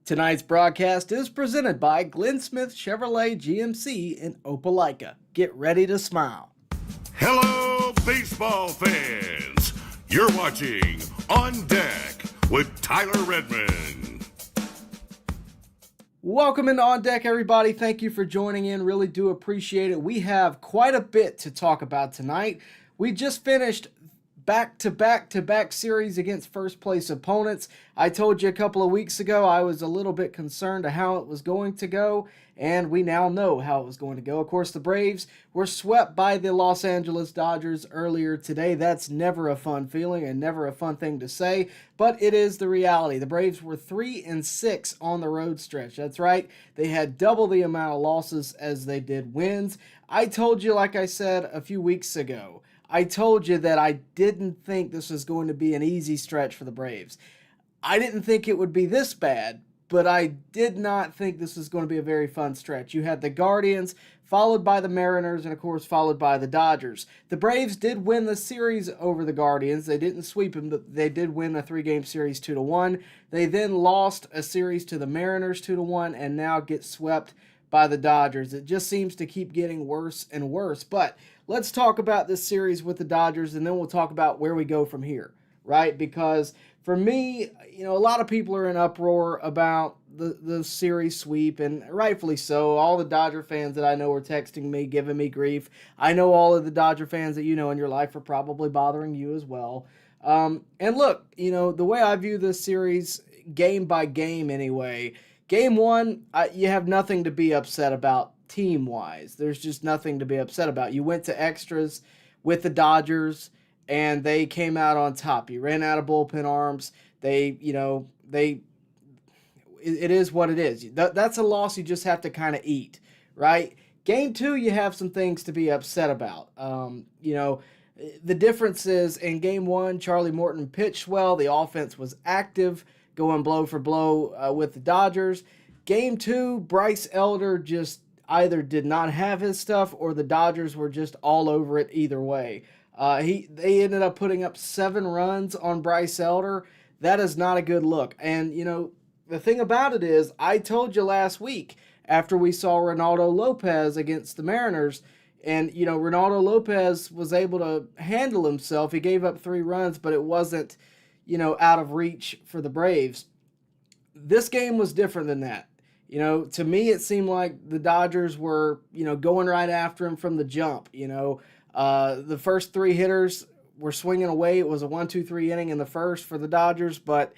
Tonight's broadcast is presented by Glenn Smith Chevrolet GMC in Opelika. Get ready to smile. Hello, baseball fans. You're watching On Deck with Tyler Redmond. Welcome into On Deck, everybody. Thank you for joining in. Really do appreciate it. We have quite a bit to talk about tonight. We just finished back-to-back series against first-place opponents. I told you a couple of weeks ago I was a little bit concerned of how it was going to go, and we now know how it was going to go. Of course, the Braves were swept by the Los Angeles Dodgers earlier today. That's never a fun feeling and never a fun thing to say, but it is the reality. The Braves were 3-6 on the road stretch. That's right. They had double the amount of losses as they did wins. I told you, like I said a few weeks ago, I told you that I didn't think this was going to be an easy stretch for the Braves. I didn't think it would be this bad, but I did not think this was going to be a very fun stretch. You had the Guardians, followed by the Mariners, and of course followed by the Dodgers. The Braves did win the series over the Guardians. They didn't sweep them, but they did win a 3-game series 2-1. They then lost a series to the Mariners 2-1 and now get swept by the Dodgers. It just seems to keep getting worse and worse. But let's talk about this series with the Dodgers, and then we'll talk about where we go from here, right? Because for me, a lot of people are in uproar about the series sweep, and rightfully so. All the Dodger fans that I know are texting me, giving me grief. I know all of the Dodger fans that you know in your life are probably bothering you as well. And look, the way I view this series, game by game anyway, Game 1, you have nothing to be upset about team-wise. There's just nothing to be upset about. You went to extras with the Dodgers, and they came out on top. You ran out of bullpen arms. It is what it is. That's a loss you just have to kind of eat, right? Game 2, you have some things to be upset about. The difference is in Game 1, Charlie Morton pitched well. The offense was active, going blow for blow with the Dodgers. Game 2, Bryce Elder just either did not have his stuff or the Dodgers were just all over it either way. They ended up putting up 7 runs on Bryce Elder. That is not a good look. And, the thing about it is, I told you last week after we saw Reynaldo Lopez against the Mariners, and, Reynaldo Lopez was able to handle himself. He gave up 3 runs, but it wasn't out of reach for the Braves. This game was different than that. To me, it seemed like the Dodgers were, going right after him from the jump. The first 3 hitters were swinging away. It was a 1-2-3 inning in the first for the Dodgers, but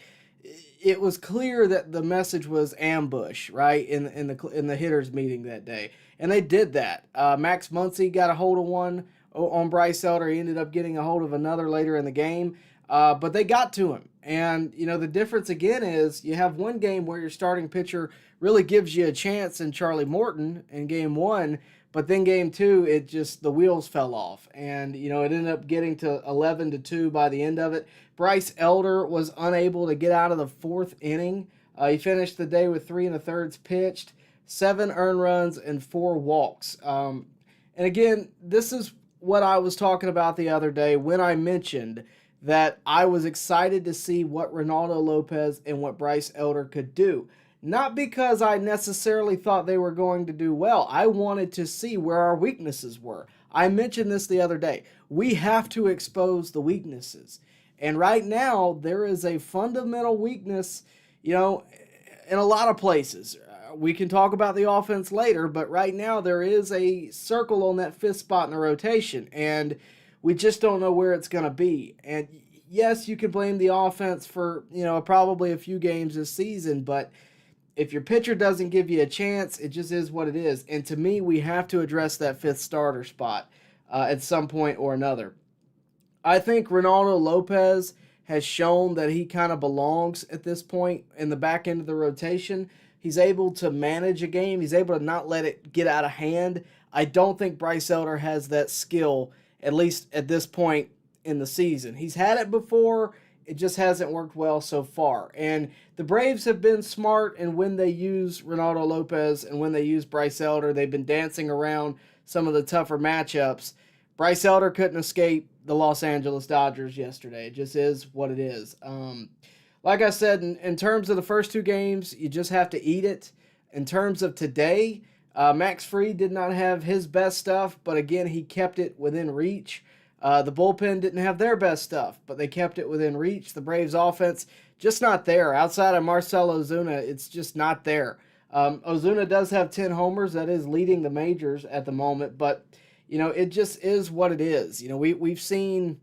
it was clear that the message was ambush, right, in the hitters meeting that day. And they did that. Max Muncy got a hold of one on Bryce Elder. He ended up getting a hold of another later in the game. But they got to him. And, the difference again is you have one game where your starting pitcher really gives you a chance in Charlie Morton in Game 1, but then Game 2, the wheels fell off. And, it ended up getting to 11-2 by the end of it. Bryce Elder was unable to get out of the 4th inning. He finished the day with 3 1/3 pitched, 7 earned runs, and 4 walks. And again, this is what I was talking about the other day when I mentioned that I was excited to see what Reynaldo Lopez and what Bryce Elder could do. Not because I necessarily thought they were going to do well. I wanted to see where our weaknesses were. I mentioned this the other day. We have to expose the weaknesses. And right now, there is a fundamental weakness, in a lot of places. We can talk about the offense later, but right now there is a circle on that 5th spot in the rotation. And we just don't know where it's going to be. And yes, you can blame the offense for, probably a few games this season, but if your pitcher doesn't give you a chance, it just is what it is. And to me, we have to address that 5th starter spot at some point or another. I think Reynaldo Lopez has shown that he kind of belongs at this point in the back end of the rotation. He's able to manage a game. He's able to not let it get out of hand. I don't think Bryce Elder has that skill, at least at this point in the season. He's had it before. It just hasn't worked well so far. And the Braves have been smart, and when they use Reynaldo Lopez and when they use Bryce Elder, they've been dancing around some of the tougher matchups. Bryce Elder couldn't escape the Los Angeles Dodgers yesterday. It just is what it is. like I said, in terms of the first two games, you just have to eat it. In terms of today, Max Fried did not have his best stuff, but again, he kept it within reach. The bullpen didn't have their best stuff, but they kept it within reach. The Braves offense, just not there. Outside of Marcell Ozuna, it's just not there. Ozuna does have 10 homers. That is leading the majors at the moment, but, it just is what it is. We've seen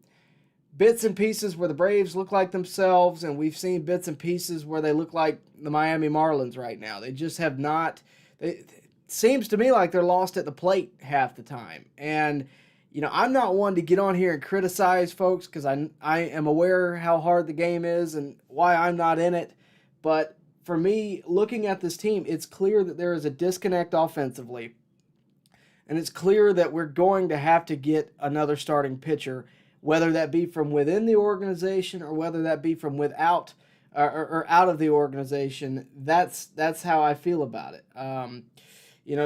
bits and pieces where the Braves look like themselves, and we've seen bits and pieces where they look like the Miami Marlins right now. They just have not. It seems to me like they're lost at the plate half the time. And, I'm not one to get on here and criticize folks because I am aware how hard the game is and why I'm not in it. But for me, looking at this team, it's clear that there is a disconnect offensively. And it's clear that we're going to have to get another starting pitcher, whether that be from within the organization or whether that be from without or out of the organization. That's how I feel about it.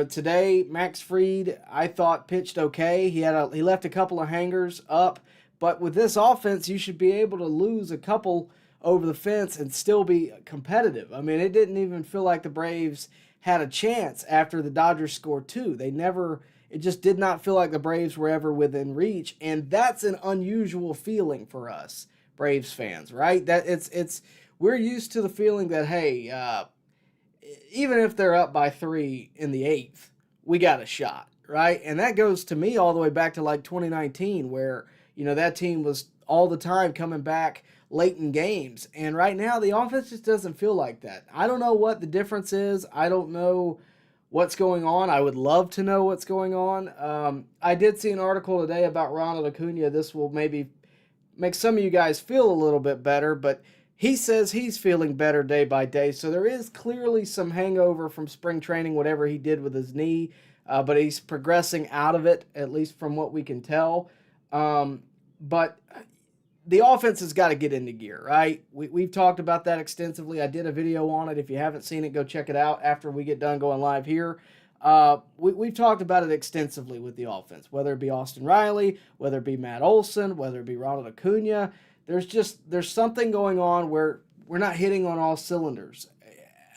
Today Max Fried, I thought, pitched okay. He left a couple of hangers up, but with this offense, you should be able to lose a couple over the fence and still be competitive. I mean, it didn't even feel like the Braves had a chance after the Dodgers scored two. It just did not feel like the Braves were ever within reach, and that's an unusual feeling for us Braves fans, right? We're used to the feeling that, hey, even if they're up by 3 in the 8th, we got a shot, right? And that goes to me all the way back to like 2019, where that team was all the time coming back late in games, and right now the offense just doesn't feel like that. I don't know what the difference is. I don't know what's going on. I would love to know what's going on. I did see an article today about Ronald Acuna. This will maybe make some of you guys feel a little bit better, but he says he's feeling better day by day. So there is clearly some hangover from spring training, whatever he did with his knee, but he's progressing out of it, at least from what we can tell. But the offense has got to get into gear, right? We've talked about that extensively. I did a video on it. If you haven't seen it, go check it out after we get done going live here. We've talked about it extensively with the offense, whether it be Austin Riley, whether it be Matt Olson, whether it be Ronald Acuna. There's something going on where we're not hitting on all cylinders,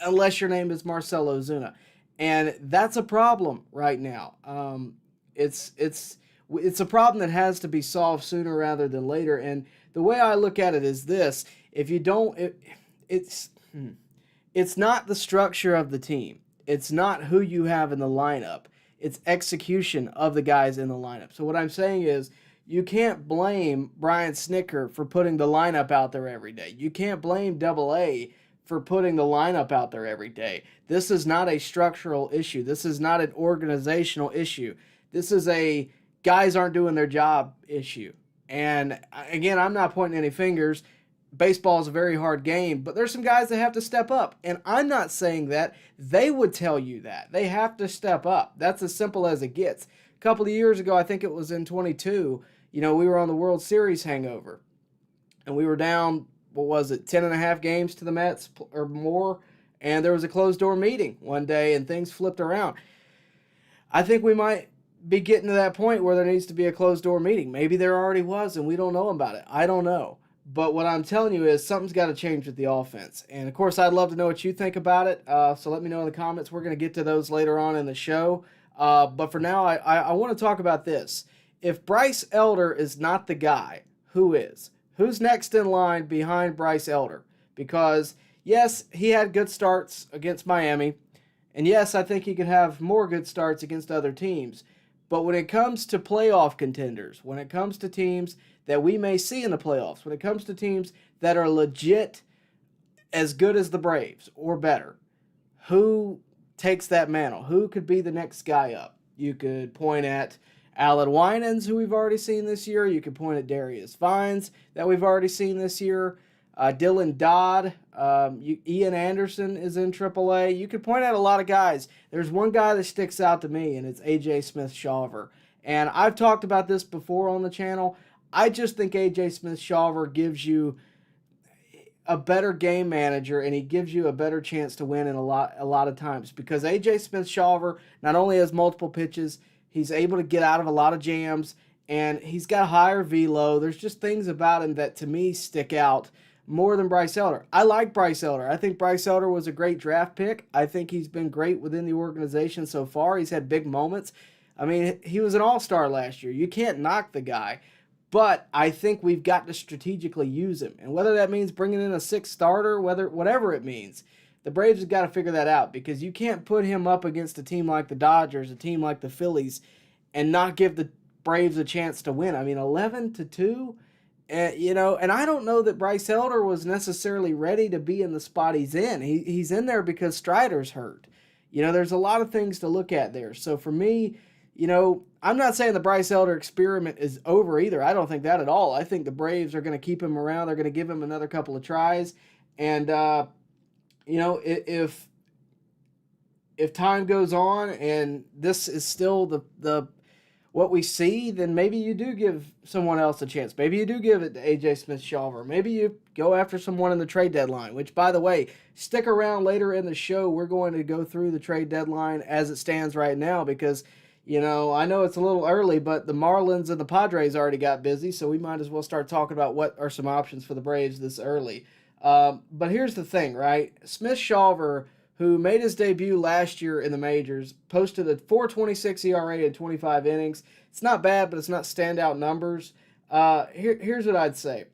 unless your name is Marcell Ozuna. And that's a problem right now. It's a problem that has to be solved sooner rather than later. And the way I look at it is this: if you don't, it's not the structure of the team. It's not who you have in the lineup. It's execution of the guys in the lineup. So what I'm saying is, you can't blame Brian Snitker for putting the lineup out there every day. You can't blame Double-A for putting the lineup out there every day. This is not a structural issue. This is not an organizational issue. This is a guys aren't doing their job issue. And again, I'm not pointing any fingers. Baseball is a very hard game, but there's some guys that have to step up. And I'm not saying that. They would tell you that. They have to step up. That's as simple as it gets. A couple of years ago, I think it was in 22, we were on the World Series hangover. And we were down, 10.5 games to the Mets or more. And there was a closed-door meeting one day, and things flipped around. I think we might be getting to that point where there needs to be a closed-door meeting. Maybe there already was, and we don't know about it. I don't know. But what I'm telling you is something's got to change with the offense. And, of course, I'd love to know what you think about it. So let me know in the comments. We're going to get to those later on in the show. But for now, I want to talk about this. If Bryce Elder is not the guy, who is? Who's next in line behind Bryce Elder? Because, yes, he had good starts against Miami. And, yes, I think he could have more good starts against other teams. But when it comes to playoff contenders, when it comes to teams that we may see in the playoffs, when it comes to teams that are legit as good as the Braves or better, who takes that mantle? Who could be the next guy up? You could point at Alan Winans, who we've already seen this year. You could point at Darius Vines, that we've already seen this year. Dylan Dodd, Ian Anderson is in AAA. You could point out a lot of guys. There's one guy that sticks out to me, and it's A.J. Smith-Shawver. And I've talked about this before on the channel. I just think A.J. Smith-Shawver gives you a better game manager, and he gives you a better chance to win in a lot of times. Because A.J. Smith-Shawver not only has multiple pitches, he's able to get out of a lot of jams, and he's got higher velo. There's just things about him that, to me, stick out more than Bryce Elder. I like Bryce Elder. I think Bryce Elder was a great draft pick. I think he's been great within the organization so far. He's had big moments. I mean, he was an all-star last year. You can't knock the guy. But I think we've got to strategically use him. And whether that means bringing in a sixth starter, whatever it means, the Braves have got to figure that out, because you can't put him up against a team like the Dodgers, a team like the Phillies, and not give the Braves a chance to win. I mean, 11-2, and I don't know that Bryce Elder was necessarily ready to be in the spot he's in. He's in there because Strider's hurt. There's a lot of things to look at there. So for me, I'm not saying the Bryce Elder experiment is over either. I don't think that at all. I think the Braves are going to keep him around. They're going to give him another couple of tries. And, if time goes on and this is still the what we see, then maybe you do give someone else a chance. Maybe you do give it to A.J. Smith-Shawver. Maybe you go after someone in the trade deadline, which, by the way, stick around later in the show. We're going to go through the trade deadline as it stands right now, because I know it's a little early, but the Marlins and the Padres already got busy, so we might as well start talking about what are some options for the Braves this early. But here's the thing, right? Smith-Shawver, who made his debut last year in the majors, posted a 4.26 ERA in 25 innings. It's not bad, but it's not standout numbers. Here's what I'd say.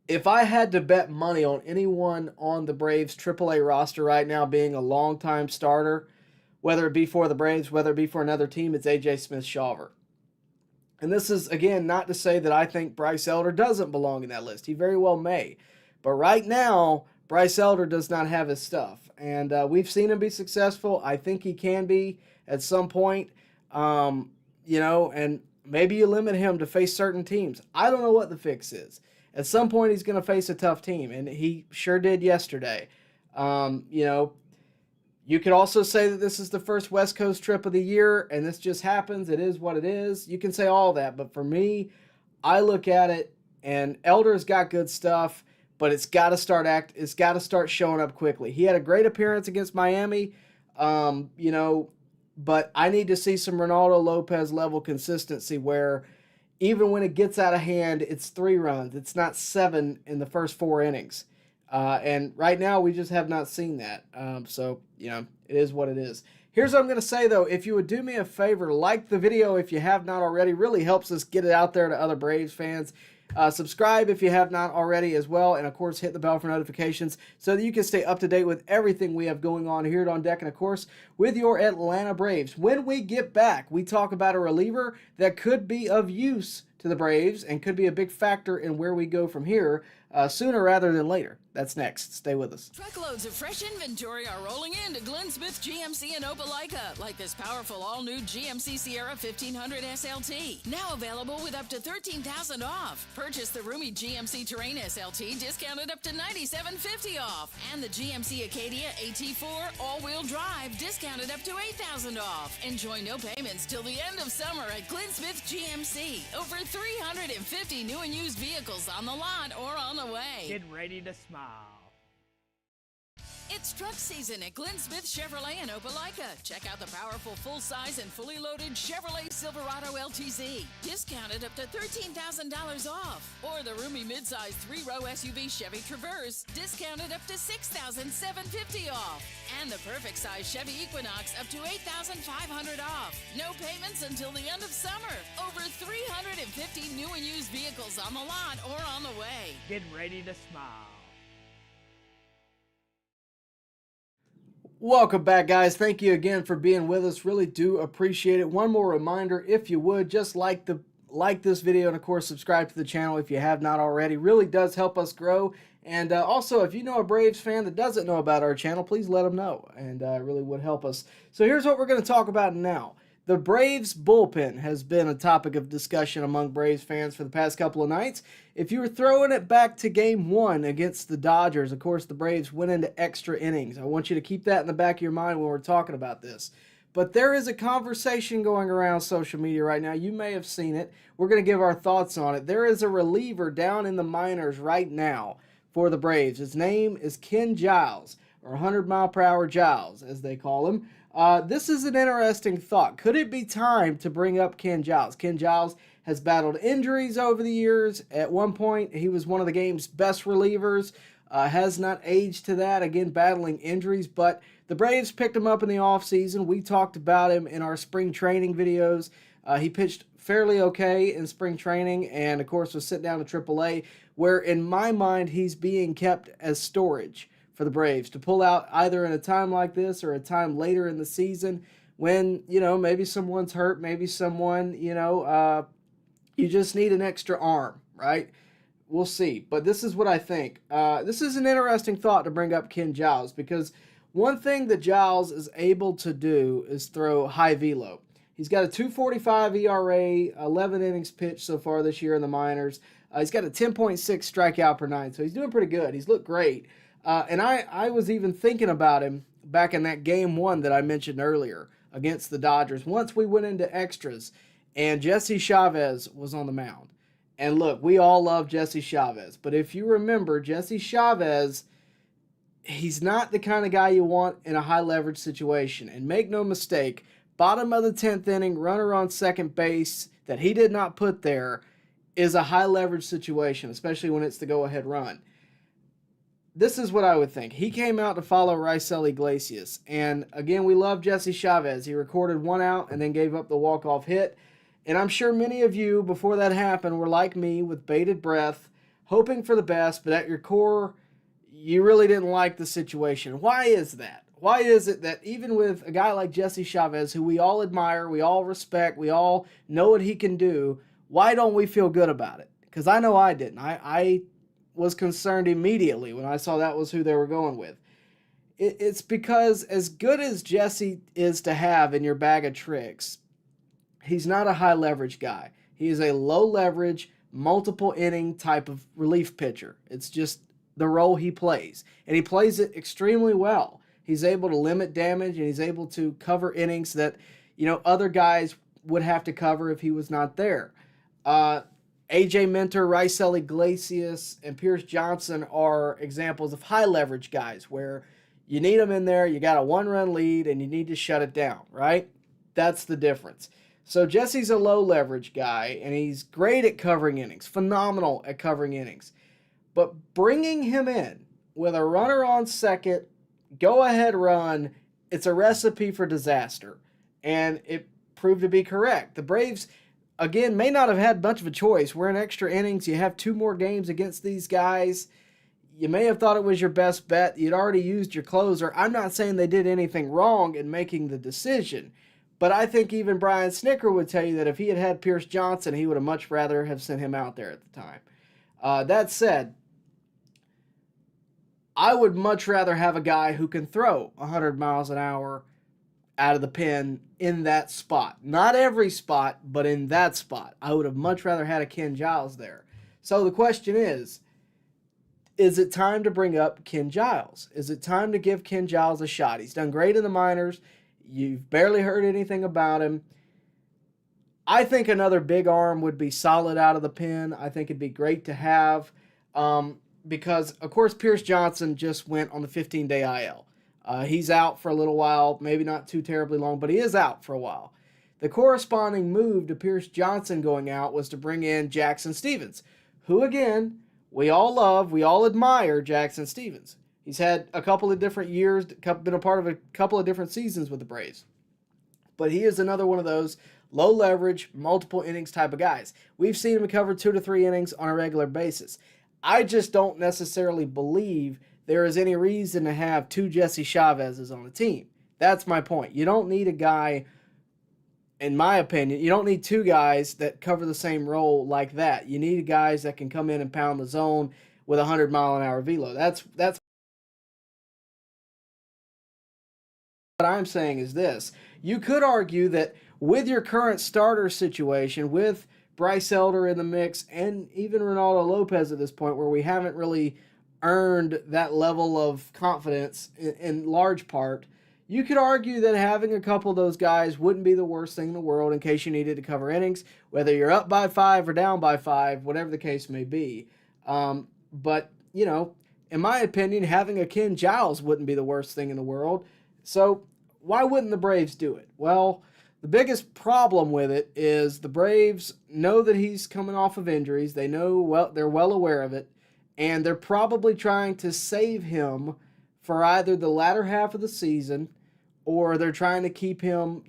If I had to bet money on anyone on the Braves AAA roster right now being a longtime starter, whether it be for the Braves, whether it be for another team, it's A.J. Smith-Shawver. And this is, again, not to say that I think Bryce Elder doesn't belong in that list. He very well may. But right now, Bryce Elder does not have his stuff. And we've seen him be successful. I think he can be at some point. And maybe you limit him to face certain teams. I don't know what the fix is. At some point, he's going to face a tough team, and he sure did yesterday. You could also say that this is the first West Coast trip of the year, and this just happens. It is what it is. You can say all that, but for me, I look at it, and Elder's got good stuff, but it's got to start showing up quickly. He had a great appearance against Miami, but I need to see some Ronaldo Lopez level consistency where even when it gets out of hand, it's 3 runs. It's not 7 in the first 4 innings. And right now, we just have not seen that. It is what it is. Here's what I'm going to say, though. If you would do me a favor, like the video if you have not already. Really helps us get it out there to other Braves fans. Subscribe if you have not already as well. And, of course, hit the bell for notifications so that you can stay up to date with everything we have going on here at On Deck. And, of course, with your Atlanta Braves. When we get back, we talk about a reliever that could be of use to the Braves and could be a big factor in where we go from here sooner rather than later. That's next. Stay with us. Truckloads of fresh inventory are rolling into Glenn Smith GMC in Opelika, like this powerful all-new GMC Sierra 1500 SLT. Now available with up to $13,000 off. Purchase the roomy GMC Terrain SLT, discounted up to $97.50 off. And the GMC Acadia AT4 all-wheel drive, discounted up to $8,000 off. Enjoy no payments till the end of summer at Glenn Smith GMC. Over 350 new and used vehicles on the lot or on the way. Get ready to smile. It's truck season at Glenn Smith Chevrolet in Opelika. Check out the powerful full-size and fully loaded Chevrolet Silverado LTZ, discounted up to $13,000 off. Or the roomy midsize 3-row SUV Chevy Traverse, discounted up to $6,750 off. And the perfect size Chevy Equinox up to $8,500 off. No payments until the end of summer. Over 350 new and used vehicles on the lot or on the way. Get ready to smile. Welcome back, guys. Thank you again for being with us. Really do appreciate it. One more reminder, if you would, just like this video and, of course, subscribe to the channel if you have not already. Really does help us grow. And also, if you know a Braves fan that doesn't know about our channel, please let them know. And it really would help us. So here's what we're going to talk about now. The Braves bullpen has been a topic of discussion among Braves fans for the past couple of nights. If you were throwing it back to Game 1 against the Dodgers, of course, the Braves went into extra innings. I want you to keep that in the back of your mind when we're talking about this. But there is a conversation going around social media right now. You may have seen it. We're going to give our thoughts on it. There is a reliever down in the minors right now for the Braves. His name is Ken Giles, or 100-mile-per-hour Giles, as they call him. This is an interesting thought. Could it be time to bring up Ken Giles? Ken Giles has battled injuries over the years. At one point, he was one of the game's best relievers. Has not aged to that, again, battling injuries. But the Braves picked him up in the offseason. We talked about him in our spring training videos. He pitched fairly okay in spring training and, of course, was sent down to AAA, where in my mind he's being kept as storage for the Braves to pull out either in a time like this or a time later in the season when, maybe someone's hurt, maybe someone, you just need an extra arm, right? We'll see. But this is what I think. This is an interesting thought to bring up Ken Giles, because one thing that Giles is able to do is throw high velo. He's got a 2.45 ERA, 11 innings pitched so far this year in the minors. He's got a 10.6 strikeout per nine, so he's doing pretty good. He's looked great. And I was even thinking about him back in that game one that I mentioned earlier against the Dodgers. Once we went into extras, and Jesse Chavez was on the mound. And look, we all love Jesse Chavez, but if you remember, Jesse Chavez, he's not the kind of guy you want in a high leverage situation. And make no mistake, bottom of the 10th inning, runner on second base that he did not put there is a high leverage situation, especially when it's the go-ahead run. This is what I would think. He came out to follow Raisel Iglesias. And again, we love Jesse Chavez. He recorded one out and then gave up the walk-off hit. And I'm sure many of you, before that happened, were like me with bated breath, hoping for the best, but at your core, you really didn't like the situation. Why is that? Why is it that even with a guy like Jesse Chavez, who we all admire, we all respect, we all know what he can do, why don't we feel good about it? Because I know I didn't. I was concerned immediately when I saw that was who they were going with. It's because as good as Jesse is to have in your bag of tricks, he's not a high leverage guy. He is a low leverage, multiple inning type of relief pitcher. It's just the role he plays. And he plays it extremely well. He's able to limit damage and he's able to cover innings that, other guys would have to cover if he was not there. AJ Minter, Raisel Iglesias, and Pierce Johnson are examples of high leverage guys where you need them in there, you got a one-run lead, and you need to shut it down, right? That's the difference. So Jesse's a low leverage guy, and he's great at covering innings, phenomenal at covering innings. But bringing him in with a runner on second, go-ahead run, it's a recipe for disaster. And it proved to be correct. The Braves, again, may not have had much of a choice. We're in extra innings. You have 2 more games against these guys. You may have thought it was your best bet. You'd already used your closer. I'm not saying they did anything wrong in making the decision. But I think even Brian Snitker would tell you that if he had had Pierce Johnson, he would have much rather have sent him out there at the time. That said, I would much rather have a guy who can throw 100 miles an hour out of the pen in that spot. Not every spot, but in that spot. I would have much rather had a Ken Giles there. So the question is it time to bring up Ken Giles? Is it time to give Ken Giles a shot? He's done great in the minors. You've barely heard anything about him. I think another big arm would be solid out of the pen. I think it'd be great to have because, of course, Pierce Johnson just went on the 15-day IL. He's out for a little while, maybe not too terribly long, but he is out for a while. The corresponding move to Pierce Johnson going out was to bring in Jackson Stephens, who, again, we all love, we all admire Jackson Stephens. He's had a couple of different years, been a part of a couple of different seasons with the Braves. But he is another one of those low leverage, multiple innings type of guys. We've seen him cover 2 to 3 innings on a regular basis. I just don't necessarily believe there is any reason to have 2 Jesse Chavezes on the team. That's my point. You don't need a guy, in my opinion, you don't need 2 guys that cover the same role like that. You need guys that can come in and pound the zone with 100-mile-an-hour velo. That's what I'm saying is this. You could argue that with your current starter situation, with Bryce Elder in the mix, and even Ronaldo Lopez at this point, where we haven't really earned that level of confidence in large part, you could argue that having a couple of those guys wouldn't be the worst thing in the world in case you needed to cover innings, whether you're up by 5 or down by 5, whatever the case may be. But, in my opinion, having a Ken Giles wouldn't be the worst thing in the world. So why wouldn't the Braves do it? Well, The biggest problem with it is the Braves know that he's coming off of injuries. They know they're well aware of it, and they're probably trying to save him for either the latter half of the season or they're trying to keep him,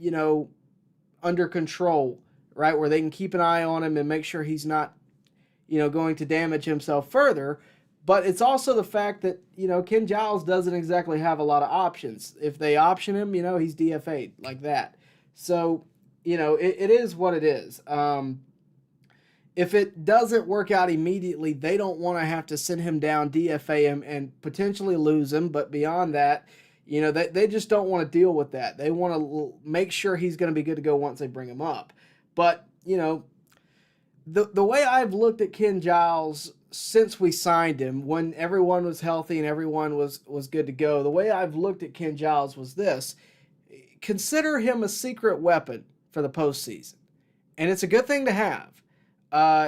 under control, right? Where they can keep an eye on him and make sure he's not, going to damage himself further. But it's also the fact that, Ken Giles doesn't exactly have a lot of options. If they option him, he's DFA'd like that. So, it is what it is. If it doesn't work out immediately, they don't want to have to send him down, DFA him, and potentially lose him. But beyond that, they just don't want to deal with that. They want to make sure he's going to be good to go once they bring him up. But, the way I've looked at Ken Giles since we signed him, when everyone was healthy and everyone was good to go, the way I've looked at Ken Giles was this. Consider him a secret weapon for the postseason. And it's a good thing to have.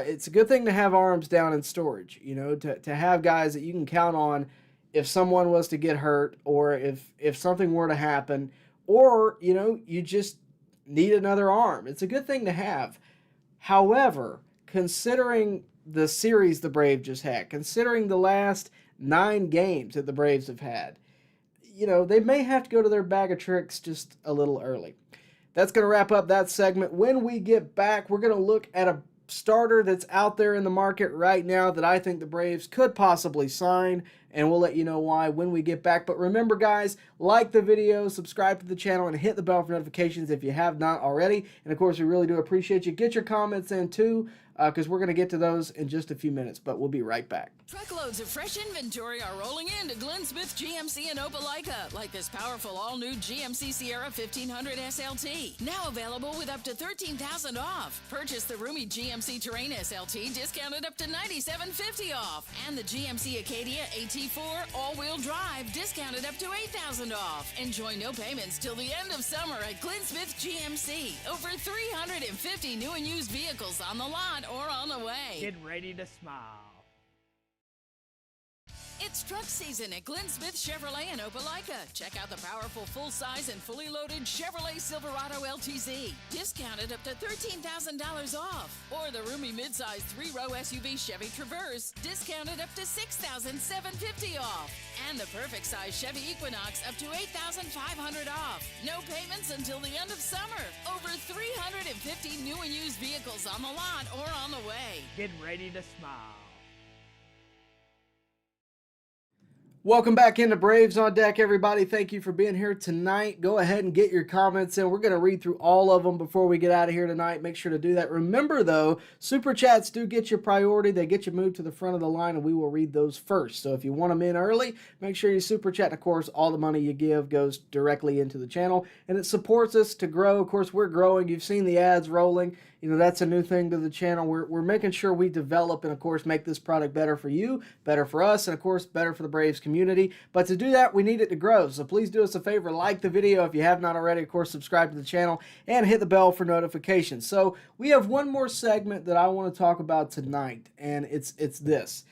It's a good thing to have arms down in storage, to have guys that you can count on if someone was to get hurt or if something were to happen or, you just need another arm. It's a good thing to have. However, considering the series the Braves just had, considering the last 9 games that the Braves have had, they may have to go to their bag of tricks just a little early. That's going to wrap up that segment. When we get back, we're going to look at a starter that's out there in the market right now that I think the Braves could possibly sign, and we'll let you know why when we get back. But remember, guys, like the video, subscribe to the channel, and hit the bell for notifications if you have not already. And, of course, we really do appreciate you. Get your comments in, too, because we're going to get to those in just a few minutes, but we'll be right back. Truckloads of fresh inventory are rolling into Glenn Smith GMC in Opelika, like this powerful all-new GMC Sierra 1500 SLT. Now available with up to $13,000 off. Purchase the roomy GMC Terrain SLT, discounted up to $9,750 off. And the GMC Acadia AT4 all-wheel drive, discounted up to $8,000 off. Enjoy no payments till the end of summer at Glenn Smith GMC. Over 350 new and used vehicles on the lot or on the way. Get ready to smile. It's truck season at Glenn Smith Chevrolet in Opelika. Check out the powerful full-size and fully loaded Chevrolet Silverado LTZ, discounted up to $13,000 off. Or the roomy midsize 3-row SUV Chevy Traverse, discounted up to $6,750 off. And the perfect size Chevy Equinox up to $8,500 off. No payments until the end of summer. Over 350 new and used vehicles on the lot or on the way. Get ready to smile. Welcome back into Braves on Deck, everybody. Thank you for being here tonight. Go ahead and get your comments in. We're going to read through all of them before we get out of here tonight. Make sure to do that. Remember, though, Super Chats do get you priority. They get you moved to the front of the line, and we will read those first. So if you want them in early, make sure you Super Chat. And, of course, all the money you give goes directly into the channel, and it supports us to grow. Of course, we're growing. You've seen the ads rolling. That's a new thing to the channel. We're making sure we develop and, of course, make this product better for you, better for us, and, of course, better for the Braves community. But to do that, we need it to grow. So please do us a favor, like the video if you have not already. Of course, subscribe to the channel and hit the bell for notifications. So we have one more segment that I want to talk about tonight, and it's this.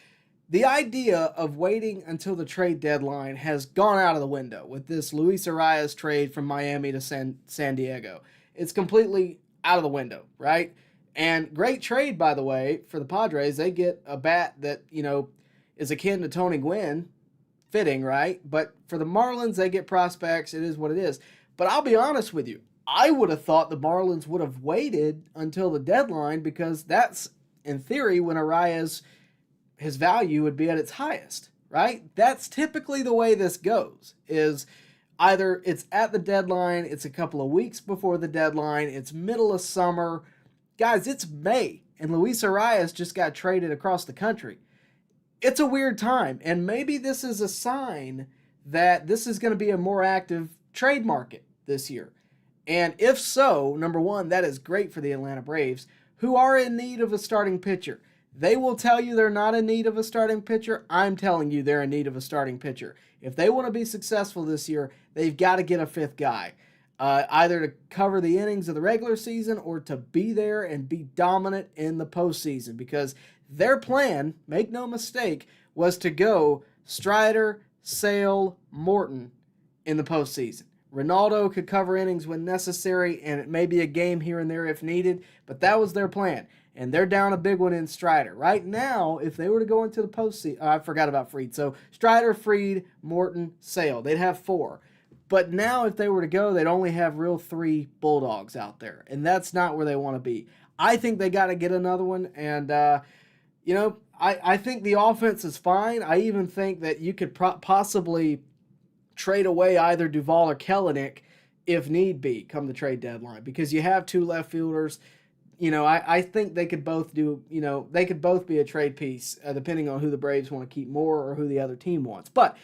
The idea of waiting until the trade deadline has gone out of the window with this Luis Arias trade from Miami to San Diego. It's completely out of the window, right? And great trade, by the way, for the Padres. They get a bat that, is akin to Tony Gwynn, fitting, right? But for the Marlins, they get prospects. It is what it is. But I'll be honest with you. I would have thought the Marlins would have waited until the deadline because that's, in theory, when Arias, his value would be at its highest, right? That's typically the way this goes, is either it's at the deadline, it's a couple of weeks before the deadline, it's middle of summer. Guys, it's May, and Luis Arias just got traded across the country. It's a weird time, and maybe this is a sign that this is going to be a more active trade market this year. And if so, number one, that is great for the Atlanta Braves, who are in need of a starting pitcher. They will tell you they're not in need of a starting pitcher. I'm telling you they're in need of a starting pitcher. If they want to be successful this year, they've got to get a fifth guy, either to cover the innings of the regular season or to be there and be dominant in the postseason, because their plan, make no mistake, was to go Strider, Sale, Morton in the postseason, Ronaldo could cover innings when necessary, and it may be a game here and there if needed, but that was their plan. And they're down a big one in Strider. Right now, if they were to go into the postseason, I forgot about Fried. So Strider, Fried, Morton, Sale. They'd have 4. But now if they were to go, they'd only have real 3 Bulldogs out there. And that's not where they want to be. I think they got to get another one. And, I think the offense is fine. I even think that you could possibly trade away either Duvall or Kelenic if need be come the trade deadline, because you have 2 left fielders. I think they could both they could both be a trade piece depending on who the Braves want to keep more or who the other team wants. But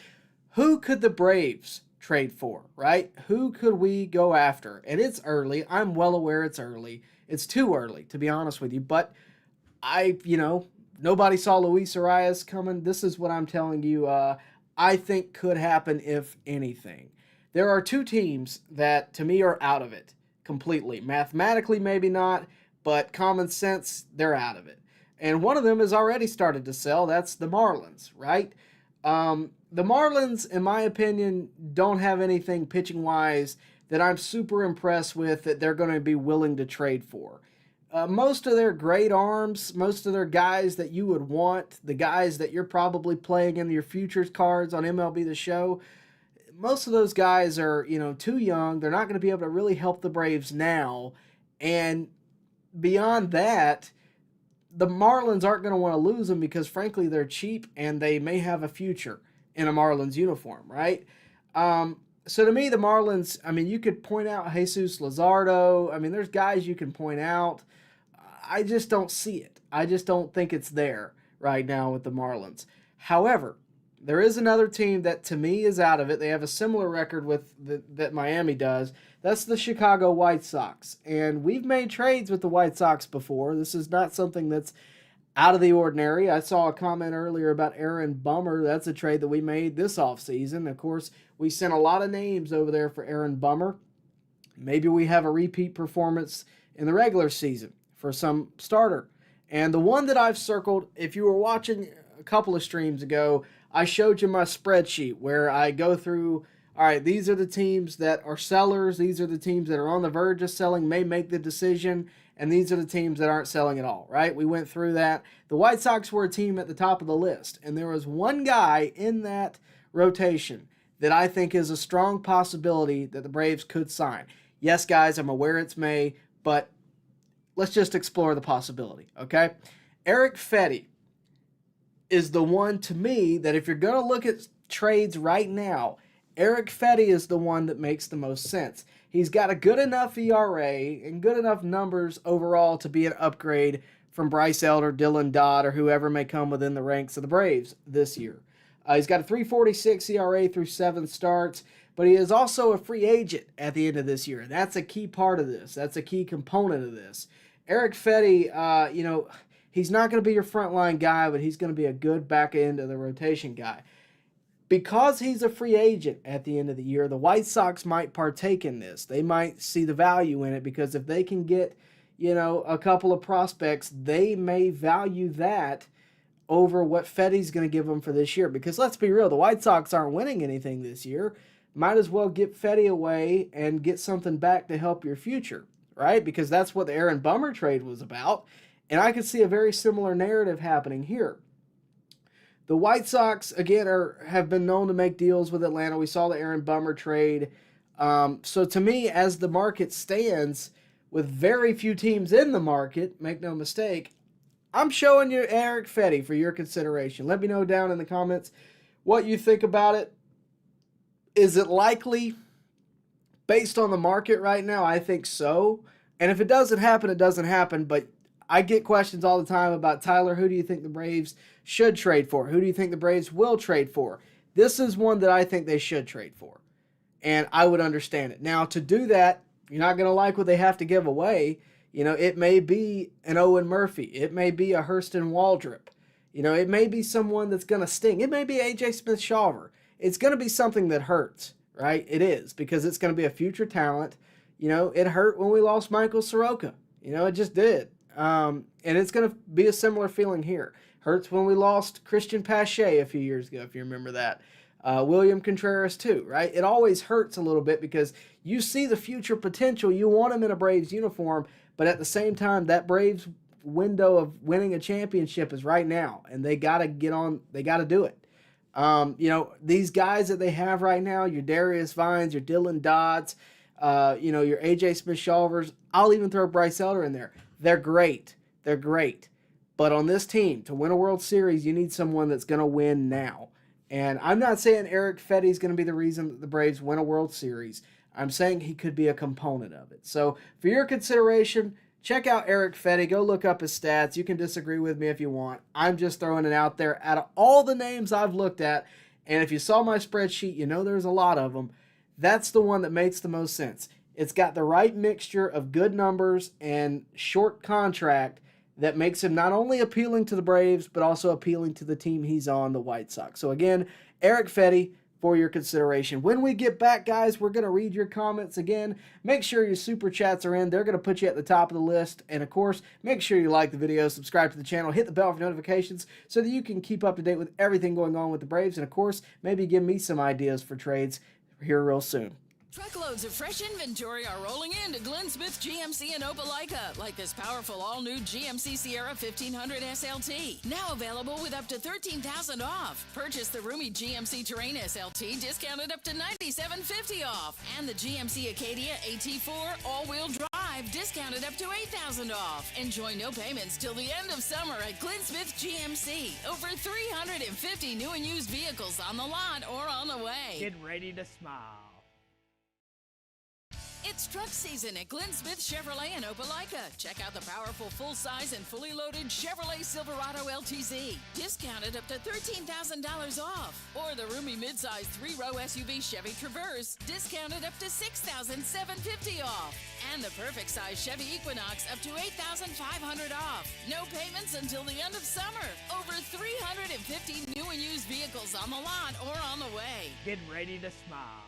who could the Braves trade for, right? Who could we go after? And it's early. I'm well aware it's early. It's too early, to be honest with you. But nobody saw Luis Arias coming. This is what I'm telling you. I think could happen if anything. There are 2 teams that to me are out of it completely. Mathematically, maybe not, but common sense, they're out of it. And one of them has already started to sell. That's the Marlins, right? The Marlins, in my opinion, don't have anything pitching-wise that I'm super impressed with that they're going to be willing to trade for. Most of their great arms, most of their guys that you would want, the guys that you're probably playing in your futures cards on MLB The Show, most of those guys are, too young. They're not going to be able to really help the Braves now. And beyond that, the Marlins aren't going to want to lose them because, frankly, they're cheap and they may have a future in a Marlins uniform, right? So to me, the Marlins, you could point out Jesus Luzardo. There's guys you can point out. I just don't see it. I just don't think it's there right now with the Marlins. However, there is another team that to me is out of it. They have a similar record with that Miami does. That's the Chicago White Sox. And we've made trades with the White Sox before. This is not something that's out of the ordinary. I saw a comment earlier about Aaron Bummer. That's a trade that we made this offseason. Of course, we sent a lot of names over there for Aaron Bummer. Maybe we have a repeat performance in the regular season for some starter. And the one that I've circled, if you were watching a couple of streams ago, I showed you my spreadsheet where I go through, all right, these are the teams that are sellers, these are the teams that are on the verge of selling, may make the decision, and these are the teams that aren't selling at all, right? We went through that. The White Sox were a team at the top of the list, and there was one guy in that rotation that I think is a strong possibility that the Braves could sign. Yes, guys, I'm aware it's May, but let's just explore the possibility, okay? Eric Fetty is the one to me that if you're going to look at trades right now, Eric Fetty is the one that makes the most sense. He's got a good enough ERA and good enough numbers overall to be an upgrade from Bryce Elder, Dylan Dodd, or whoever may come within the ranks of the Braves this year. He's got a 3.46 ERA through 7 starts, but he is also a free agent at the end of this year. And that's a key part of this. That's a key component of this. Eric Fetty, he's not going to be your frontline guy, but he's going to be a good back end of the rotation guy. Because he's a free agent at the end of the year, the White Sox might partake in this. They might see the value in it because if they can get, a couple of prospects, they may value that over what Fetty's going to give them for this year. Because let's be real, the White Sox aren't winning anything this year. Might as well get Fetty away and get something back to help your future, right? Because that's what the Aaron Bummer trade was about. And I could see a very similar narrative happening here. The White Sox, again, have been known to make deals with Atlanta. We saw the Aaron Bummer trade. So to me, as the market stands, with very few teams in the market, make no mistake, I'm showing you Eric Fetty for your consideration. Let me know down in the comments what you think about it. Is it likely? Based on the market right now, I think so. And if it doesn't happen, it doesn't happen. But I get questions all the time about, Tyler, who do you think the Braves should trade for? Who do you think the Braves will trade for? This is one that I think they should trade for. And I would understand it. Now, to do that, you're not going to like what they have to give away. It may be an Owen Murphy. It may be a Hurston Waldrop. It may be someone that's going to sting. It may be A.J. Smith-Shawver. It's going to be something that hurts, right? It is, because it's going to be a future talent. It hurt when we lost Michael Soroka. It just did. And it's going to be a similar feeling here. Hurts when we lost Christian Pache a few years ago, if you remember that. William Contreras too, right? It always hurts a little bit because you see the future potential. You want him in a Braves uniform, but at the same time, that Braves window of winning a championship is right now, and they got to get on. They got to do it. These guys that they have right now, your Darius Vines, your Dylan Dodds, your AJ Smith-Shawvers, I'll even throw Bryce Elder in there. They're great. They're great. But on this team, to win a World Series, you need someone that's going to win now. And I'm not saying Eric Fedde is going to be the reason that the Braves win a World Series. I'm saying he could be a component of it. So for your consideration, check out Eric Fedde. Go look up his stats. You can disagree with me if you want. I'm just throwing it out there. Out of all the names I've looked at, and if you saw my spreadsheet, you know there's a lot of them, that's the one that makes the most sense. It's got the right mixture of good numbers and short contract that makes him not only appealing to the Braves, but also appealing to the team he's on, the White Sox. So again, Eric Fedde for your consideration. When we get back, guys, we're going to read your comments again. Make sure your super chats are in. They're going to put you at the top of the list. And of course, make sure you like the video, subscribe to the channel, hit the bell for notifications so that you can keep up to date with everything going on with the Braves. And of course, maybe give me some ideas for trades here real soon. Truckloads of fresh inventory are rolling into Glenn Smith GMC in Opelika, like this powerful all-new GMC Sierra 1500 SLT. Now available with up to $13,000 off. Purchase the roomy GMC Terrain SLT, discounted up to $97.50 off. And the GMC Acadia AT4 all-wheel drive, discounted up to $8,000 off. Enjoy no payments till the end of summer at Glenn Smith GMC. Over 350 new and used vehicles on the lot or on the way. Get ready to smile. It's truck season at Glenn Smith Chevrolet in Opelika. Check out the powerful full-size and fully loaded Chevrolet Silverado LTZ, discounted up to $13,000 off. Or the roomy midsize 3-row SUV Chevy Traverse, discounted up to $6,750 off. And the perfect size Chevy Equinox up to $8,500 off. No payments until the end of summer. Over 350 new and used vehicles on the lot or on the way. Get ready to smile.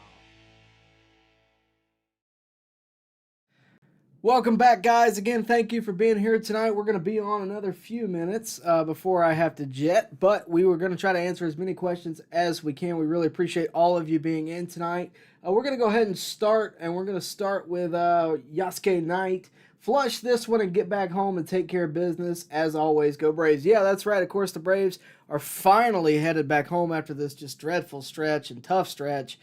Welcome back, guys. Again, thank you for being here tonight. We're going to be on another few minutes before I have to jet, but we were going to try to answer as many questions as we can. We really appreciate all of you being in tonight. We're going to go ahead and start, and we're going to start with Yasuke Knight. Flush this one and get back home and take care of business. As always, go Braves. Yeah, that's right. Of course, the Braves are finally headed back home after this just dreadful stretch and tough stretch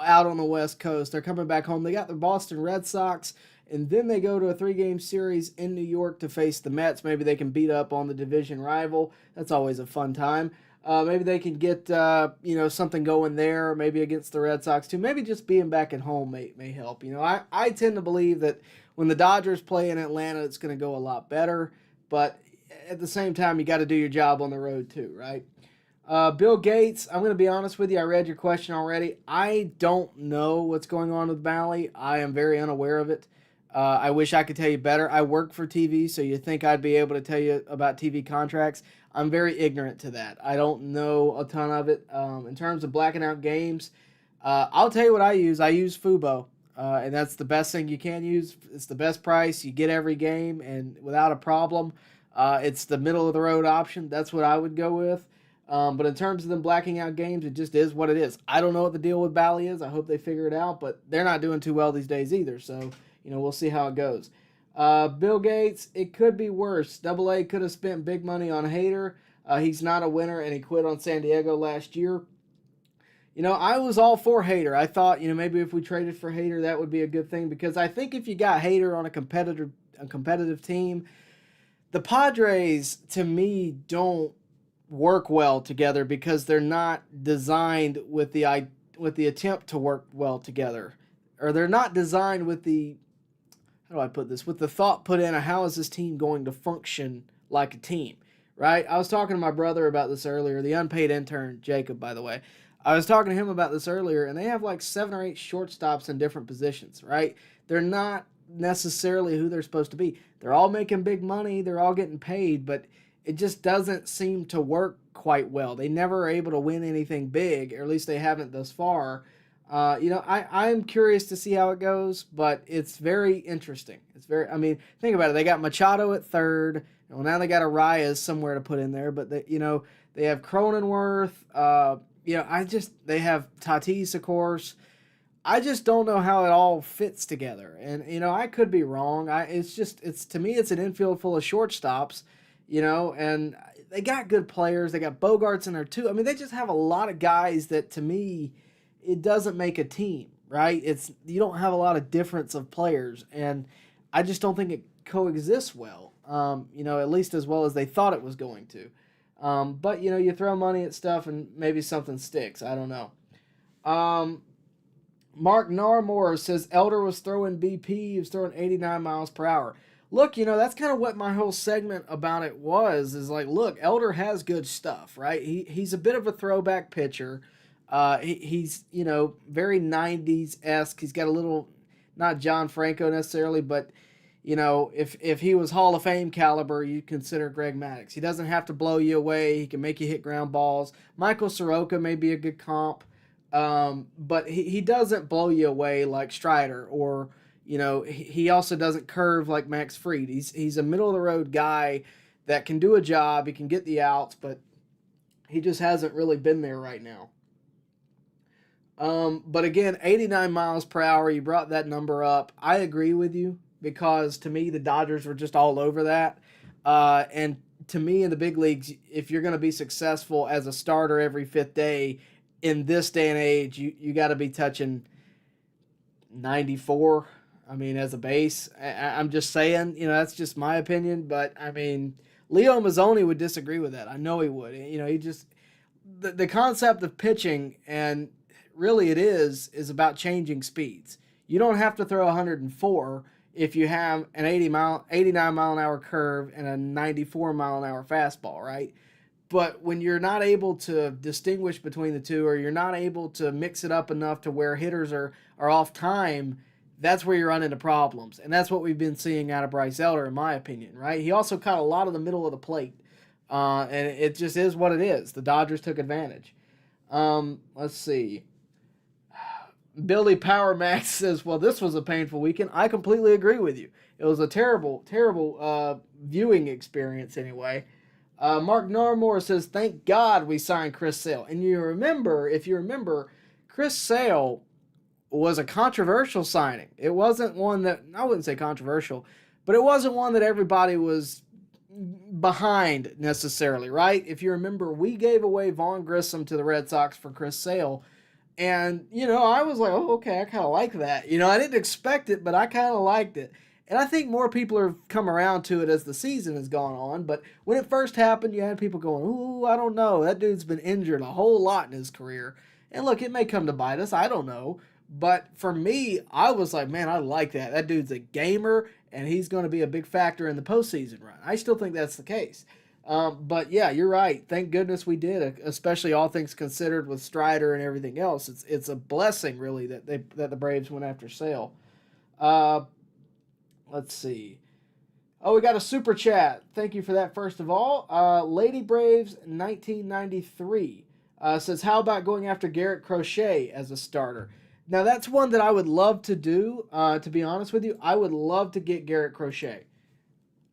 out on the West Coast. They're coming back home. They got the Boston Red Sox, and then they go to a 3-game series in New York to face the Mets. Maybe they can beat up on the division rival. That's always a fun time. Maybe they can get something going there, maybe against the Red Sox too. Maybe just being back at home may help. I tend to believe that when the Dodgers play in Atlanta, it's going to go a lot better. But at the same time, you got to do your job on the road too, right? Bill Gates, I'm going to be honest with you. I read your question already. I don't know what's going on with Bally. I am very unaware of it. I wish I could tell you better. I work for TV, so you think I'd be able to tell you about TV contracts. I'm very ignorant to that. I don't know a ton of it. In terms of blacking out games, I'll tell you what I use. I use Fubo, and that's the best thing you can use. It's the best price. You get every game and without a problem. It's the middle-of-the-road option. That's what I would go with. But in terms of them blacking out games, it just is what it is. I don't know what the deal with Bally is. I hope they figure it out, but they're not doing too well these days either, so we'll see how it goes. Bill Gates, it could be worse. Double A could have spent big money on Hader. He's not a winner, and he quit on San Diego last year. I was all for Hader. I thought, maybe if we traded for Hader, that would be a good thing, because I think if you got Hader on a competitive team, the Padres, to me, don't work well together because they're not designed with the attempt to work well together, or they're not designed with the, how do I put this, with the thought put in of how is this team going to function like a team, right? I was talking to my brother about this earlier, the unpaid intern, Jacob, by the way. I was talking to him about this earlier, and they have like 7 or 8 shortstops in different positions, right? They're not necessarily who they're supposed to be. They're all making big money, they're all getting paid, but it just doesn't seem to work quite well. They never are able to win anything big, or at least they haven't thus far. I'm curious to see how it goes, but it's very interesting. Think about it. They got Machado at third. Well, now they got Arias somewhere to put in there, but they have Cronenworth. they have Tatis, of course. I just don't know how it all fits together. And, I could be wrong. To me, it's an infield full of shortstops, and they got good players. They got Bogarts in there too. I mean, they just have a lot of guys that, to me, it doesn't make a team, right? You don't have a lot of difference of players, and I just don't think it coexists well, at least as well as they thought it was going to. But, you throw money at stuff and maybe something sticks. I don't know. Mark Narmore says Elder was throwing BP. He was throwing 89 miles per hour. Look, that's kind of what my whole segment about it was, is like, look, Elder has good stuff, right? He's a bit of a throwback pitcher. He's, very 90s-esque. He's got a little, not John Franco necessarily, but, if he was Hall of Fame caliber, you'd consider Greg Maddux. He doesn't have to blow you away. He can make you hit ground balls. Michael Soroka may be a good comp. But he doesn't blow you away like Strider, or, he also doesn't curve like Max Fried. He's a middle-of-the-road guy that can do a job. He can get the outs, but he just hasn't really been there right now. But again, 89 miles per hour, you brought that number up. I agree with you, because to me, the Dodgers were just all over that. And to me, in the big leagues, if you're going to be successful as a starter every fifth day, in this day and age, you got to be touching 94. I mean, as a base, I'm just saying, that's just my opinion. But I mean, Leo Mazzoni would disagree with that. I know he would. He just the concept of pitching, and really it is about changing speeds. You don't have to throw 104 if you have an 89 mile an hour curve and a 94 mile an hour fastball, right? But when you're not able to distinguish between the two, or you're not able to mix it up enough to where hitters are off time, that's where you run into problems. And that's what we've been seeing out of Bryce Elder, in my opinion, right? He also caught a lot of the middle of the plate. And it just is what it is. The Dodgers took advantage. Let's see. Billy Power Max says, well, this was a painful weekend. I completely agree with you. It was a terrible, terrible viewing experience anyway. Mark Narmore says, thank God we signed Chris Sale. And if you remember, Chris Sale was a controversial signing. It wasn't one that, I wouldn't say controversial, but it wasn't one that everybody was behind necessarily, right? If you remember, we gave away Vaughn Grissom to the Red Sox for Chris Sale. And, I was like, oh, okay, I kind of like that. I didn't expect it, but I kind of liked it. And I think more people have come around to it as the season has gone on. But when it first happened, you had people going, ooh, I don't know. That dude's been injured a whole lot in his career. And look, it may come to bite us. I don't know. But for me, I was like, man, I like that. That dude's a gamer, and he's going to be a big factor in the postseason run. I still think that's the case. But yeah, you're right. Thank goodness we did, especially all things considered with Strider and everything else. It's a blessing, really, that the Braves went after Sale. Let's see. Oh, we got a super chat. Thank you for that, first of all. Lady Braves 1993 says, how about going after Garrett Crochet as a starter? Now, that's one that I would love to do, to be honest with you. I would love to get Garrett Crochet.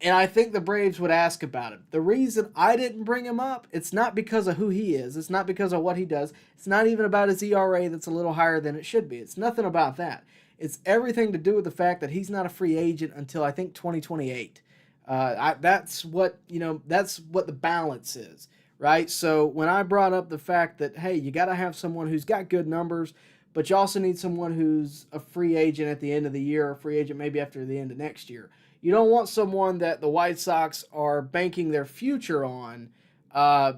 And I think the Braves would ask about him. The reason I didn't bring him up, it's not because of who he is. It's not because of what he does. It's not even about his ERA that's a little higher than it should be. It's nothing about that. It's everything to do with the fact that he's not a free agent until, I think, 2028. That's what the balance is, right? So when I brought up the fact that, hey, you got to have someone who's got good numbers, but you also need someone who's a free agent at the end of the year, or a free agent maybe after the end of next year. You don't want someone that the White Sox are banking their future on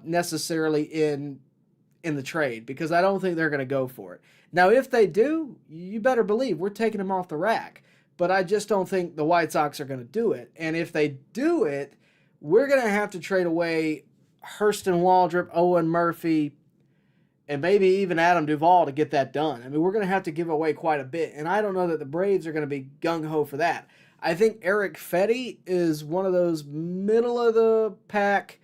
necessarily in the trade, because I don't think they're going to go for it. Now, if they do, you better believe we're taking them off the rack. But I just don't think the White Sox are going to do it. And if they do it, we're going to have to trade away Hurston Waldrop, Owen Murphy, and maybe even Adam Duvall to get that done. I mean, we're going to have to give away quite a bit. And I don't know that the Braves are going to be gung-ho for that. I think Eric Fetty is one of those middle-of-the-pack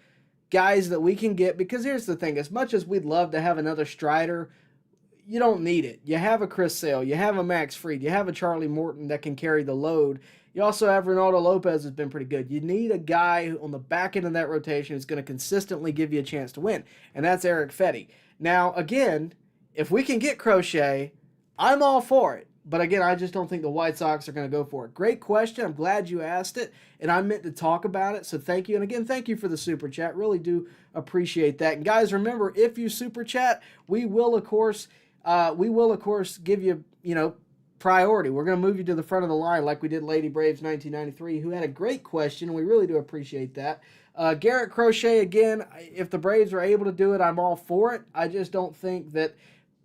guys that we can get. Because here's the thing. As much as we'd love to have another Strider, you don't need it. You have a Chris Sale. You have a Max Fried. You have a Charlie Morton that can carry the load. You also have Ronaldo Lopez, who's been pretty good. You need a guy on the back end of that rotation who's going to consistently give you a chance to win, and that's Eric Fetty. Now, again, if we can get Crochet, I'm all for it. But again, I just don't think the White Sox are going to go for it. Great question. I'm glad you asked it, and I meant to talk about it. So thank you. And again, thank you for the super chat. Really do appreciate that. And guys, remember, if you super chat, we will of course give you priority. We're going to move you to the front of the line like we did Lady Braves 1993, who had a great question. We really do appreciate that. Garrett Crochet, again, if the Braves are able to do it, I'm all for it. I just don't think that,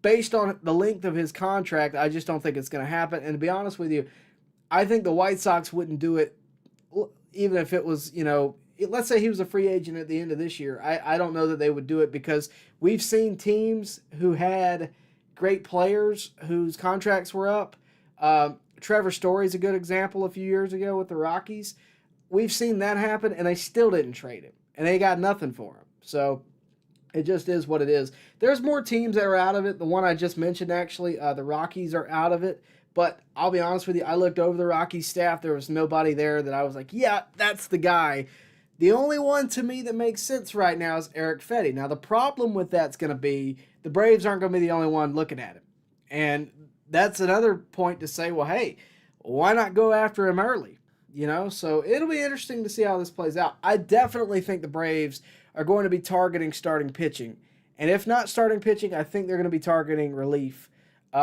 based on the length of his contract, I just don't think it's going to happen. And to be honest with you, I think the White Sox wouldn't do it even if it was, let's say he was a free agent at the end of this year. I don't know that they would do it, because we've seen teams who had great players whose contracts were up. Trevor Story's a good example a few years ago with the Rockies. We've seen that happen, and they still didn't trade him, and they got nothing for him. So it just is what it is. There's more teams that are out of it. The one I just mentioned, actually, the Rockies are out of it. But I'll be honest with you, I looked over the Rockies staff. There was nobody there that I was like, yeah, that's the guy. The only one to me that makes sense right now is Eric Fetty. Now, the problem with that's going to be the Braves aren't going to be the only one looking at him. And that's another point to say, well, hey, why not go after him early? So it'll be interesting to see how this plays out. I definitely think the Braves are going to be targeting starting pitching. And if not starting pitching, I think they're going to be targeting relief.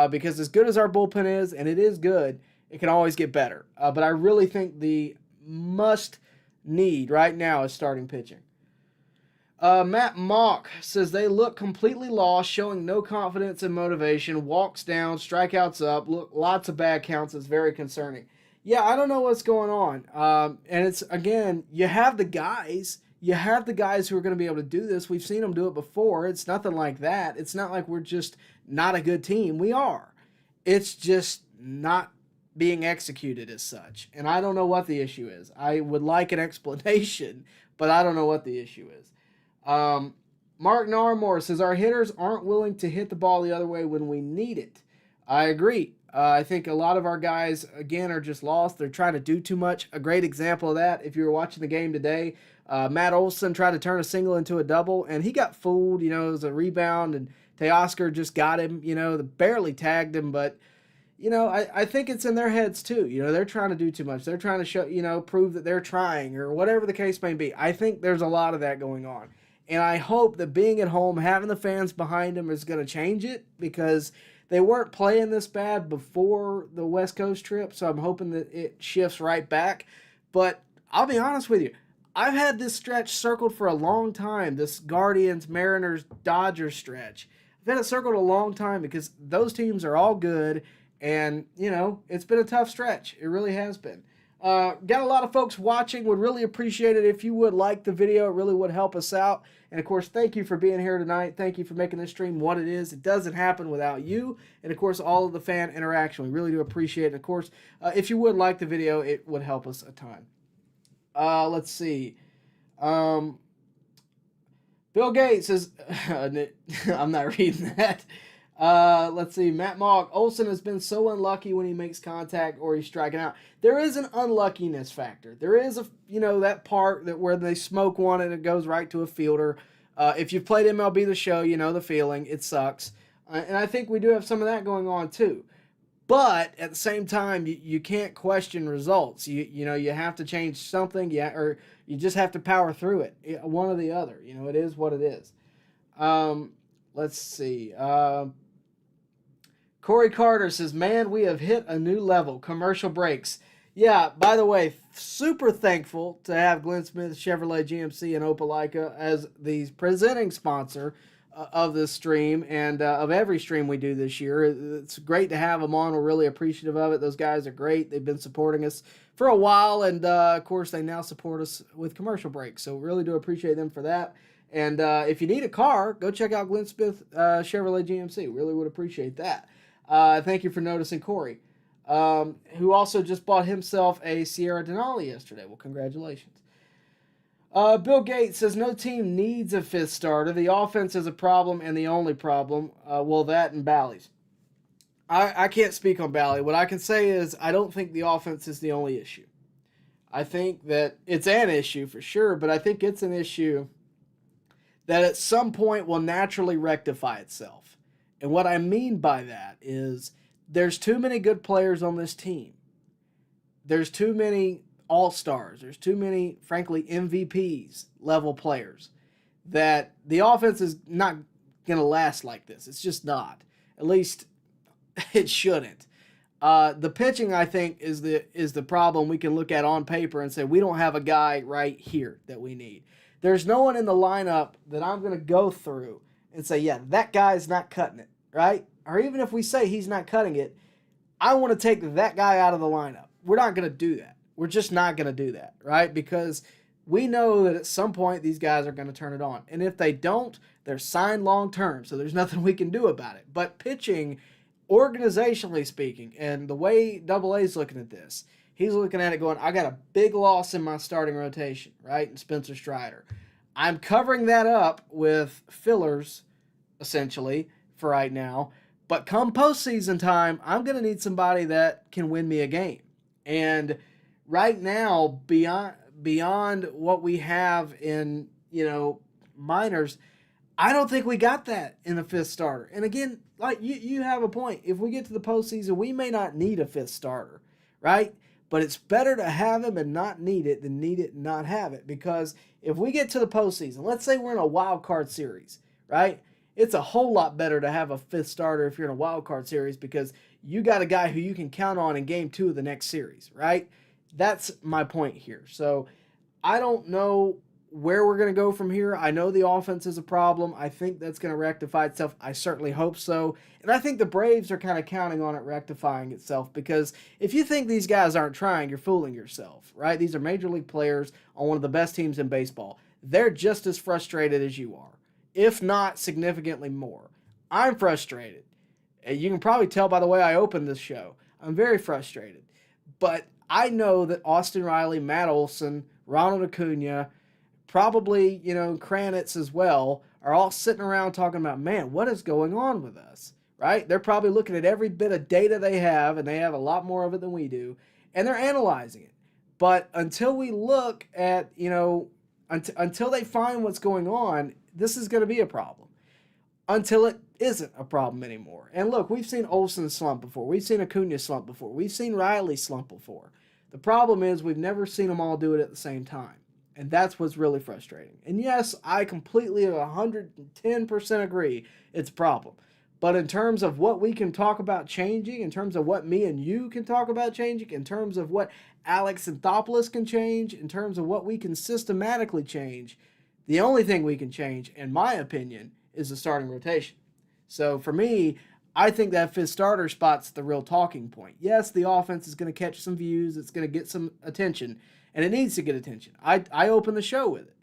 Because as good as our bullpen is, and it is good, it can always get better. But I really think the must need right now is starting pitching. Matt Mock says they look completely lost, showing no confidence and motivation, walks down, strikeouts up, lots of bad counts. It's very concerning. Yeah, I don't know what's going on. And it's, again, you have the guys who are going to be able to do this. We've seen them do it before. It's nothing like that. It's not like we're just not a good team. We are. It's just not being executed as such. And I don't know what the issue is. I would like an explanation, but I don't know what the issue is. Mark Narmore says our hitters aren't willing to hit the ball the other way when we need it. I agree. I think a lot of our guys, again, are just lost. They're trying to do too much. A great example of that, if you were watching the game today, Matt Olson tried to turn a single into a double, and he got fooled. It was a rebound, and Teoscar just got him, barely tagged him. But, I think it's in their heads too. They're trying to do too much. They're trying to show, prove that they're trying, or whatever the case may be. I think there's a lot of that going on. And I hope that being at home, having the fans behind them is going to change it, because they weren't playing this bad before the West Coast trip, so I'm hoping that it shifts right back. But I'll be honest with you, I've had this stretch circled for a long time, this Guardians, Mariners, Dodgers stretch. I've had it circled a long time because those teams are all good, and, it's been a tough stretch. It really has been. Got a lot of folks watching. Would really appreciate it if you would like the video. It really would help us out. And, of course, thank you for being here tonight. Thank you for making this stream what it is. It doesn't happen without you and, of course, all of the fan interaction. We really do appreciate it. And, of course, if you would like the video, it would help us a ton. Let's see. Bill Gates is... I'm not reading that. Let's see. Matt Mogg. Olsen has been so unlucky when he makes contact or he's striking out. There is an unluckiness factor. There is that part that where they smoke one and it goes right to a fielder. If you've played MLB The Show, you know the feeling. It sucks. And I think we do have some of that going on too. But at the same time, you can't question results. You have to change something, or you just have to power through it. One or the other. It is what it is. Let's see. Corey Carter says, man, we have hit a new level. Commercial breaks. Yeah, by the way, super thankful to have Glenn Smith Chevrolet GMC and Opelika as the presenting sponsor of this stream and of every stream we do this year. It's great to have them on. We're really appreciative of it. Those guys are great. They've been supporting us for a while, and of course, they now support us with commercial breaks. So really do appreciate them for that. And if you need a car, go check out Glenn Smith Chevrolet GMC. Really would appreciate that. Thank you for noticing, Corey, who also just bought himself a Sierra Denali yesterday. Well, congratulations. Bill Gates says, no team needs a fifth starter. The offense is a problem and the only problem. That and Bally's. I can't speak on Bally. What I can say is I don't think the offense is the only issue. I think that it's an issue for sure, but I think it's an issue that at some point will naturally rectify itself. And what I mean by that is there's too many good players on this team. There's too many all-stars. There's too many, frankly, MVPs level players that the offense is not going to last like this. It's just not. At least it shouldn't. The pitching, I think, is the problem we can look at on paper and say we don't have a guy right here that we need. There's no one in the lineup that I'm going to go through and say, yeah, that guy's not cutting it, right? Or even if we say he's not cutting it, I want to take that guy out of the lineup. We're not going to do that. We're just not going to do that, right? Because we know that at some point these guys are going to turn it on. And if they don't, they're signed long term, so there's nothing we can do about it. But pitching, organizationally speaking, and the way AA is looking at this, he's looking at it going, I got a big loss in my starting rotation, right? And Spencer Strider. I'm covering that up with fillers, essentially, for right now. But come postseason time, I'm going to need somebody that can win me a game. And right now, beyond what we have in, minors, I don't think we got that in the fifth starter. And again, like you have a point. If we get to the postseason, we may not need a fifth starter, right? But it's better to have him and not need it than need it and not have it. Because if we get to the postseason, let's say we're in a wild card series, right? It's a whole lot better to have a fifth starter if you're in a wild card series because you got a guy who you can count on in game 2 of the next series, right? That's my point here. So I don't know where we're going to go from here. I know the offense is a problem. I think that's going to rectify itself. I certainly hope so. And I think the Braves are kind of counting on it rectifying itself because if you think these guys aren't trying, you're fooling yourself, right? These are major league players on one of the best teams in baseball. They're just as frustrated as you are, if not significantly more. I'm frustrated. You can probably tell by the way I opened this show. I'm very frustrated. But I know that Austin Riley, Matt Olson, Ronald Acuna, probably, Kranitz as well, are all sitting around talking about, man, what is going on with us, right? They're probably looking at every bit of data they have, and they have a lot more of it than we do, and they're analyzing it. But until we look at, until they find what's going on, this is going to be a problem. Until it isn't a problem anymore. And look, we've seen Olsen slump before. We've seen Acuna slump before. We've seen Riley slump before. The problem is we've never seen them all do it at the same time. And that's what's really frustrating. And yes, I completely 110% agree it's a problem. But in terms of what we can talk about changing, in terms of what me and you can talk about changing, in terms of what Alex Anthopoulos can change, in terms of what we can systematically change, the only thing we can change, in my opinion, is the starting rotation. So for me, I think that fifth starter spot's the real talking point. Yes, the offense is going to catch some views. It's going to get some attention, and it needs to get attention. I open the show with it.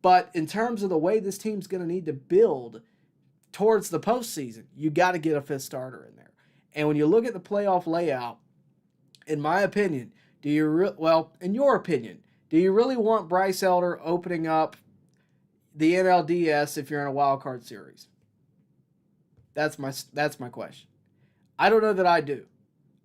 But in terms of the way this team's going to need to build towards the postseason, you got to get a fifth starter in there. And when you look at the playoff layout, in my opinion, in your opinion, do you really want Bryce Elder opening up the NLDS if you're in a wild card series? That's my question. I don't know that I do.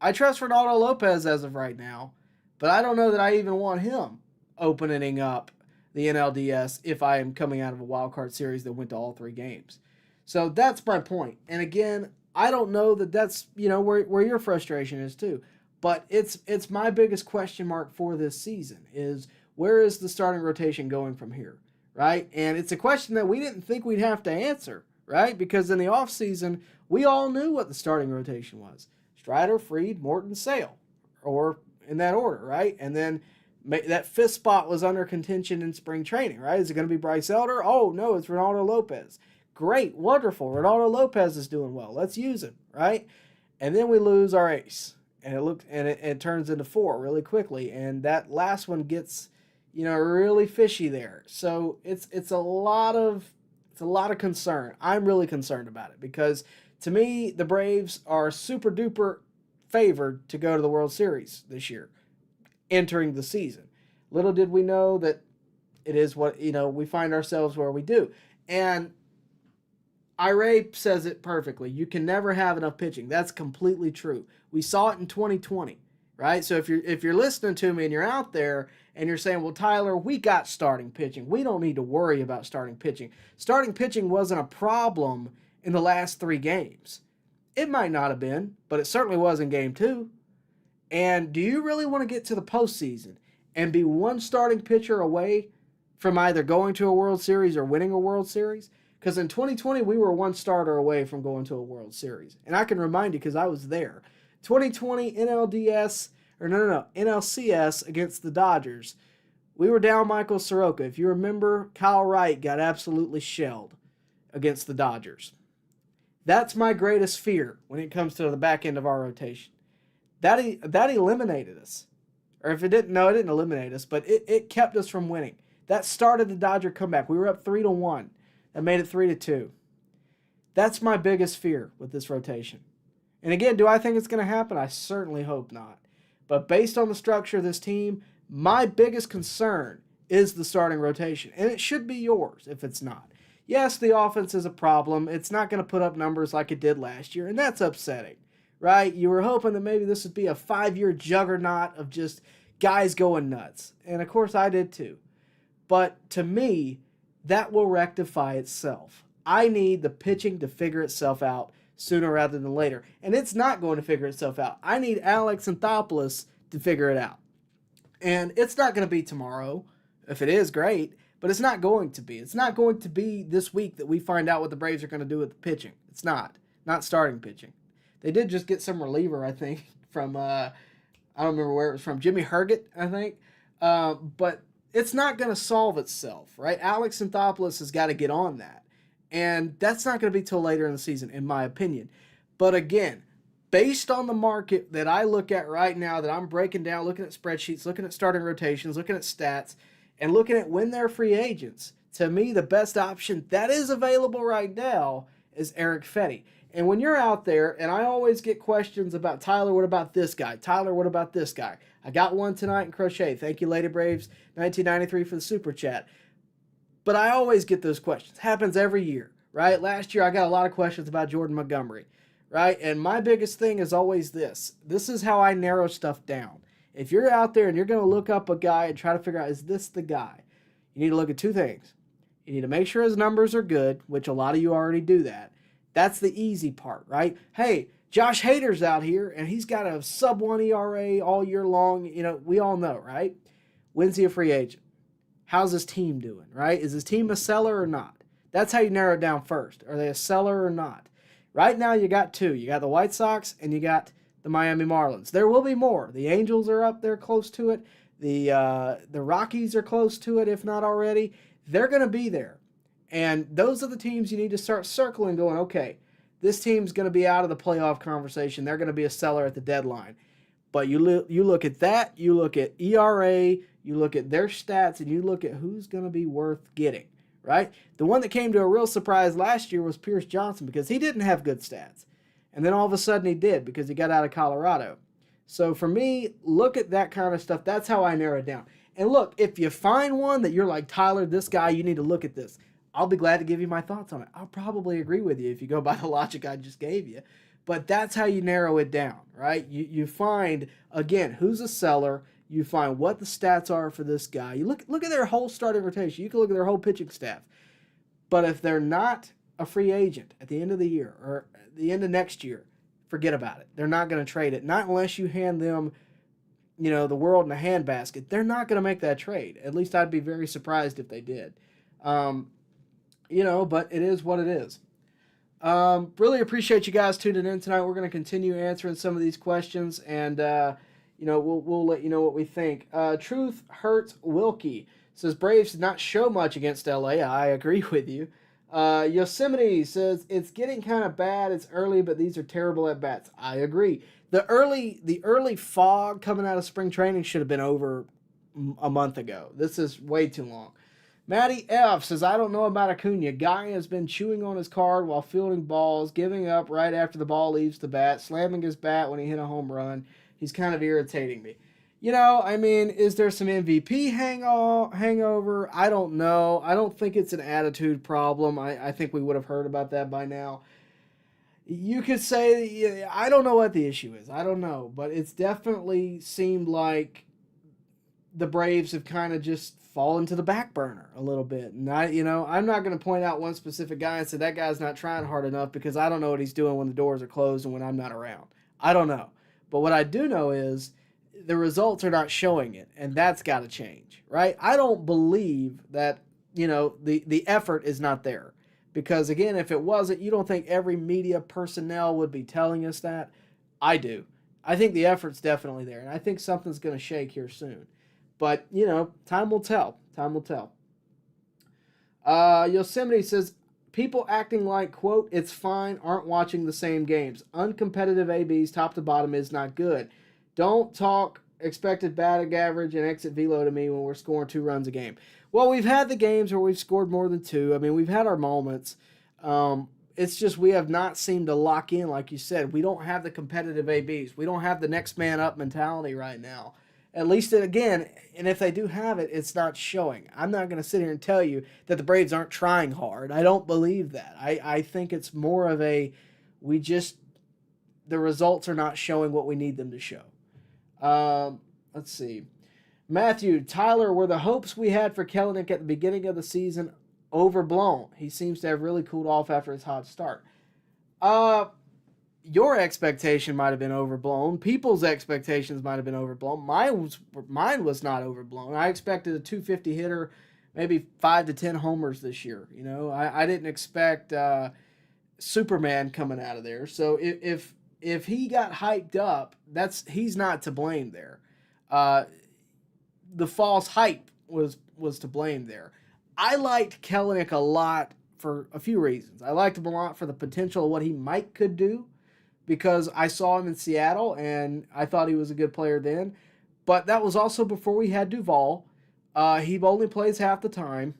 I trust Ronaldo Lopez as of right now, but I don't know that I even want him opening up the NLDS if I am coming out of a wild card series that went to all 3 games. So that's my point. And again, I don't know that that's where your frustration is too. But it's my biggest question mark for this season is where is the starting rotation going from here? Right? And it's a question that we didn't think we'd have to answer, right? Because in the offseason, we all knew what the starting rotation was. Strider, Fried, Morton, Sale, or in that order, right? And then that fifth spot was under contention in spring training, right? Is it going to be Bryce Elder? Oh, no, it's Ronaldo Lopez. Great, wonderful. Ronaldo Lopez is doing well. Let's use him, right? And then we lose our ace. And it turns into 4 really quickly. And that last one gets really fishy there. So it's a lot of concern. I'm really concerned about it because to me the Braves are super duper favored to go to the World Series this year, entering the season. Little did we know that it is what we find ourselves where we do. And Ray says it perfectly. You can never have enough pitching. That's completely true. We saw it in 2020. right? So if you're listening to me and you're out there and you're saying, well, Tyler, we got starting pitching. We don't need to worry about starting pitching. Starting pitching wasn't a problem in the last 3 games. It might not have been, but it certainly was in game 2. And do you really want to get to the postseason and be one starting pitcher away from either going to a World Series or winning a World Series? Because in 2020, we were one starter away from going to a World Series. And I can remind you because I was there. 2020 NLCS against the Dodgers. We were down Michael Soroka. If you remember, Kyle Wright got absolutely shelled against the Dodgers. That's my greatest fear when it comes to the back end of our rotation. That eliminated us. Or if it didn't eliminate us, but it kept us from winning. That started the Dodger comeback. We were up 3-1. That made it 3-2. That's my biggest fear with this rotation. And again, do I think it's going to happen? I certainly hope not. But based on the structure of this team, my biggest concern is the starting rotation. And it should be yours if it's not. Yes, the offense is a problem. It's not going to put up numbers like it did last year, and that's upsetting, right? You were hoping that maybe this would be a 5-year juggernaut of just guys going nuts. And of course I did too. But to me, that will rectify itself. I need the pitching to figure itself out sooner rather than later. And it's not going to figure itself out. I need Alex Anthopoulos to figure it out. And it's not going to be tomorrow. If it is, great. But it's not going to be. It's not going to be this week that we find out what the Braves are going to do with the pitching. It's not. Not starting pitching. They did just get some reliever, I think, from, I don't remember where it was from, Jimmy Herget, I think. But it's not going to solve itself, right? Alex Anthopoulos has got to get on that. And that's not going to be till later in the season, in my opinion. But again, based on the market that I look at right now, that I'm breaking down, looking at spreadsheets, looking at starting rotations, looking at stats, and looking at when they're free agents, to me, the best option that is available right now is Erick Fedde. And when you're out there, and I always get questions about, Tyler, what about this guy? Tyler, what about this guy? I got one tonight in Crochet. Thank you, Lady Braves 1993 for the super chat. But I always get those questions. Happens every year, right? Last year, I got a lot of questions about Jordan Montgomery, right? And my biggest thing is always this. This is how I narrow stuff down. If you're out there and you're going to look up a guy and try to figure out, is this the guy? You need to look at 2 things. You need to make sure his numbers are good, which a lot of you already do that. That's the easy part, right? Hey, Josh Hader's out here, and he's got a sub-1 ERA all year long. You know, we all know, right? When's he a free agent? How's his team doing, right? Is his team a seller or not? That's how you narrow it down first. Are they a seller or not? Right now, you got 2. You got the White Sox, and you got the Miami Marlins. There will be more. The Angels are up there close to it. The Rockies are close to it, if not already. They're going to be there. And those are the teams you need to start circling going, okay, this team's going to be out of the playoff conversation. They're going to be a seller at the deadline. But you look at that, you look at ERA, you look at their stats, and you look at who's going to be worth getting, right? The one that came to a real surprise last year was Pierce Johnson because he didn't have good stats. And then all of a sudden he did because he got out of Colorado. So for me, look at that kind of stuff. That's how I narrow it down. And look, if you find one that you're like, Tyler, this guy, you need to look at this, I'll be glad to give you my thoughts on it. I'll probably agree with you if you go by the logic I just gave you. But that's how you narrow it down, right? You find, again, who's a seller. You find what the stats are for this guy. You look at their whole starting rotation. You can look at their whole pitching staff. But if they're not a free agent at the end of the year or the end of next year, forget about it. They're not going to trade it. Not unless you hand them, the world in a handbasket. They're not going to make that trade. At least I'd be very surprised if they did. But it is what it is. Really appreciate you guys tuning in tonight. We're going to continue answering some of these questions, and we'll let you know what we think. Truth Hurts Wilkie says Braves did not show much against LA. I agree with you. Yosemite says it's getting kind of bad. It's early, but these are terrible at bats. I agree. The early fog coming out of spring training should have been over a month ago. This is way too long. Matty F says, I don't know about Acuna. Guy has been chewing on his card while fielding balls, giving up right after the ball leaves the bat, slamming his bat when he hit a home run. He's kind of irritating me. Is there some MVP hangover? I don't know. I don't think it's an attitude problem. I think we would have heard about that by now. You could say, yeah, I don't know what the issue is. I don't know, but it's definitely seemed like the Braves have kind of just fallen to the back burner a little bit. And I'm not going to point out one specific guy and say that guy's not trying hard enough because I don't know what he's doing when the doors are closed and when I'm not around. I don't know. But what I do know is the results are not showing it, and that's got to change, right? I don't believe that, the effort is not there. Because, again, if it wasn't, you don't think every media personnel would be telling us that? I do. I think the effort's definitely there, and I think something's going to shake here soon. But, time will tell. Time will tell. Yosemite says, people acting like, quote, it's fine, aren't watching the same games. Uncompetitive ABs, top to bottom, is not good. Don't talk expected batting average and exit velo to me when we're scoring 2 runs a game. Well, we've had the games where we've scored more than 2. I mean, we've had our moments. It's just we have not seemed to lock in, like you said. We don't have the competitive ABs. We don't have the next man up mentality right now. At least, again, and if they do have it, it's not showing. I'm not going to sit here and tell you that the Braves aren't trying hard. I don't believe that. I think it's more of the results are not showing what we need them to show. Let's see. Matthew, Tyler, were the hopes we had for Kelenic at the beginning of the season overblown? He seems to have really cooled off after his hot start. Your expectation might have been overblown. People's expectations might have been overblown. Mine was not overblown. I expected a 250 hitter, maybe 5 to 10 homers this year. I didn't expect Superman coming out of there. So if he got hyped up, he's not to blame there. The false hype was to blame there. I liked Kelenic a lot for a few reasons. I liked him a lot for the potential of what he could do, because I saw him in Seattle and I thought he was a good player then. But that was also before we had Duvall. He only plays half the time.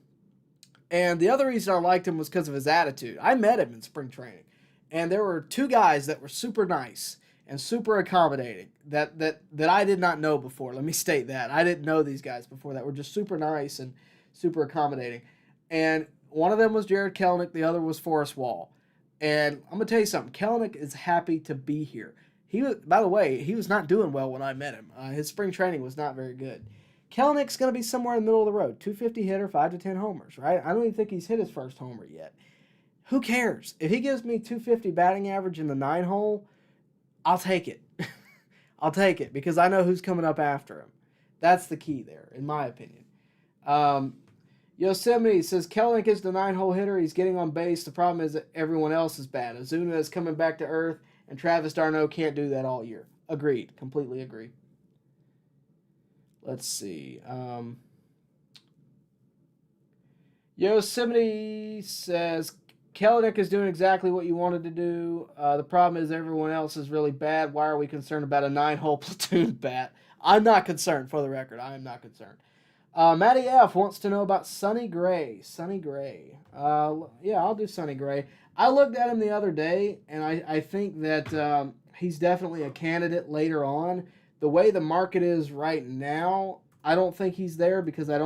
And the other reason I liked him was because of his attitude. I met him in spring training, and there were 2 guys that were super nice and super accommodating that I did not know before. Let me state that. I didn't know these guys before that were just super nice and super accommodating. And one of them was Jared Kelenic. The other was Forrest Wall. And I'm going to tell you something. Kelenic is happy to be here. By the way, he was not doing well when I met him. His spring training was not very good. Kelenic's going to be somewhere in the middle of the road. 250 hitter, 5 to 10 homers, right? I don't even think he's hit his first homer yet. Who cares? If he gives me 250 batting average in the 9 hole, I'll take it. I'll take it because I know who's coming up after him. That's the key there, in my opinion. Yosemite says, Kelenic is the 9-hole hitter. He's getting on base. The problem is that everyone else is bad. Ozuna is coming back to earth, and Travis d'Arnaud can't do that all year. Agreed. Completely agree. Let's see. Yosemite says, Kelenic is doing exactly what you wanted to do. The problem is everyone else is really bad. Why are we concerned about a 9-hole platoon bat? I'm not concerned, for the record. I am not concerned. Matty F. wants to know about Sonny Gray. Sonny Gray. Yeah, I'll do Sonny Gray. I looked at him the other day, and I think that he's definitely a candidate later on. The way the market is right now, I don't think he's there because I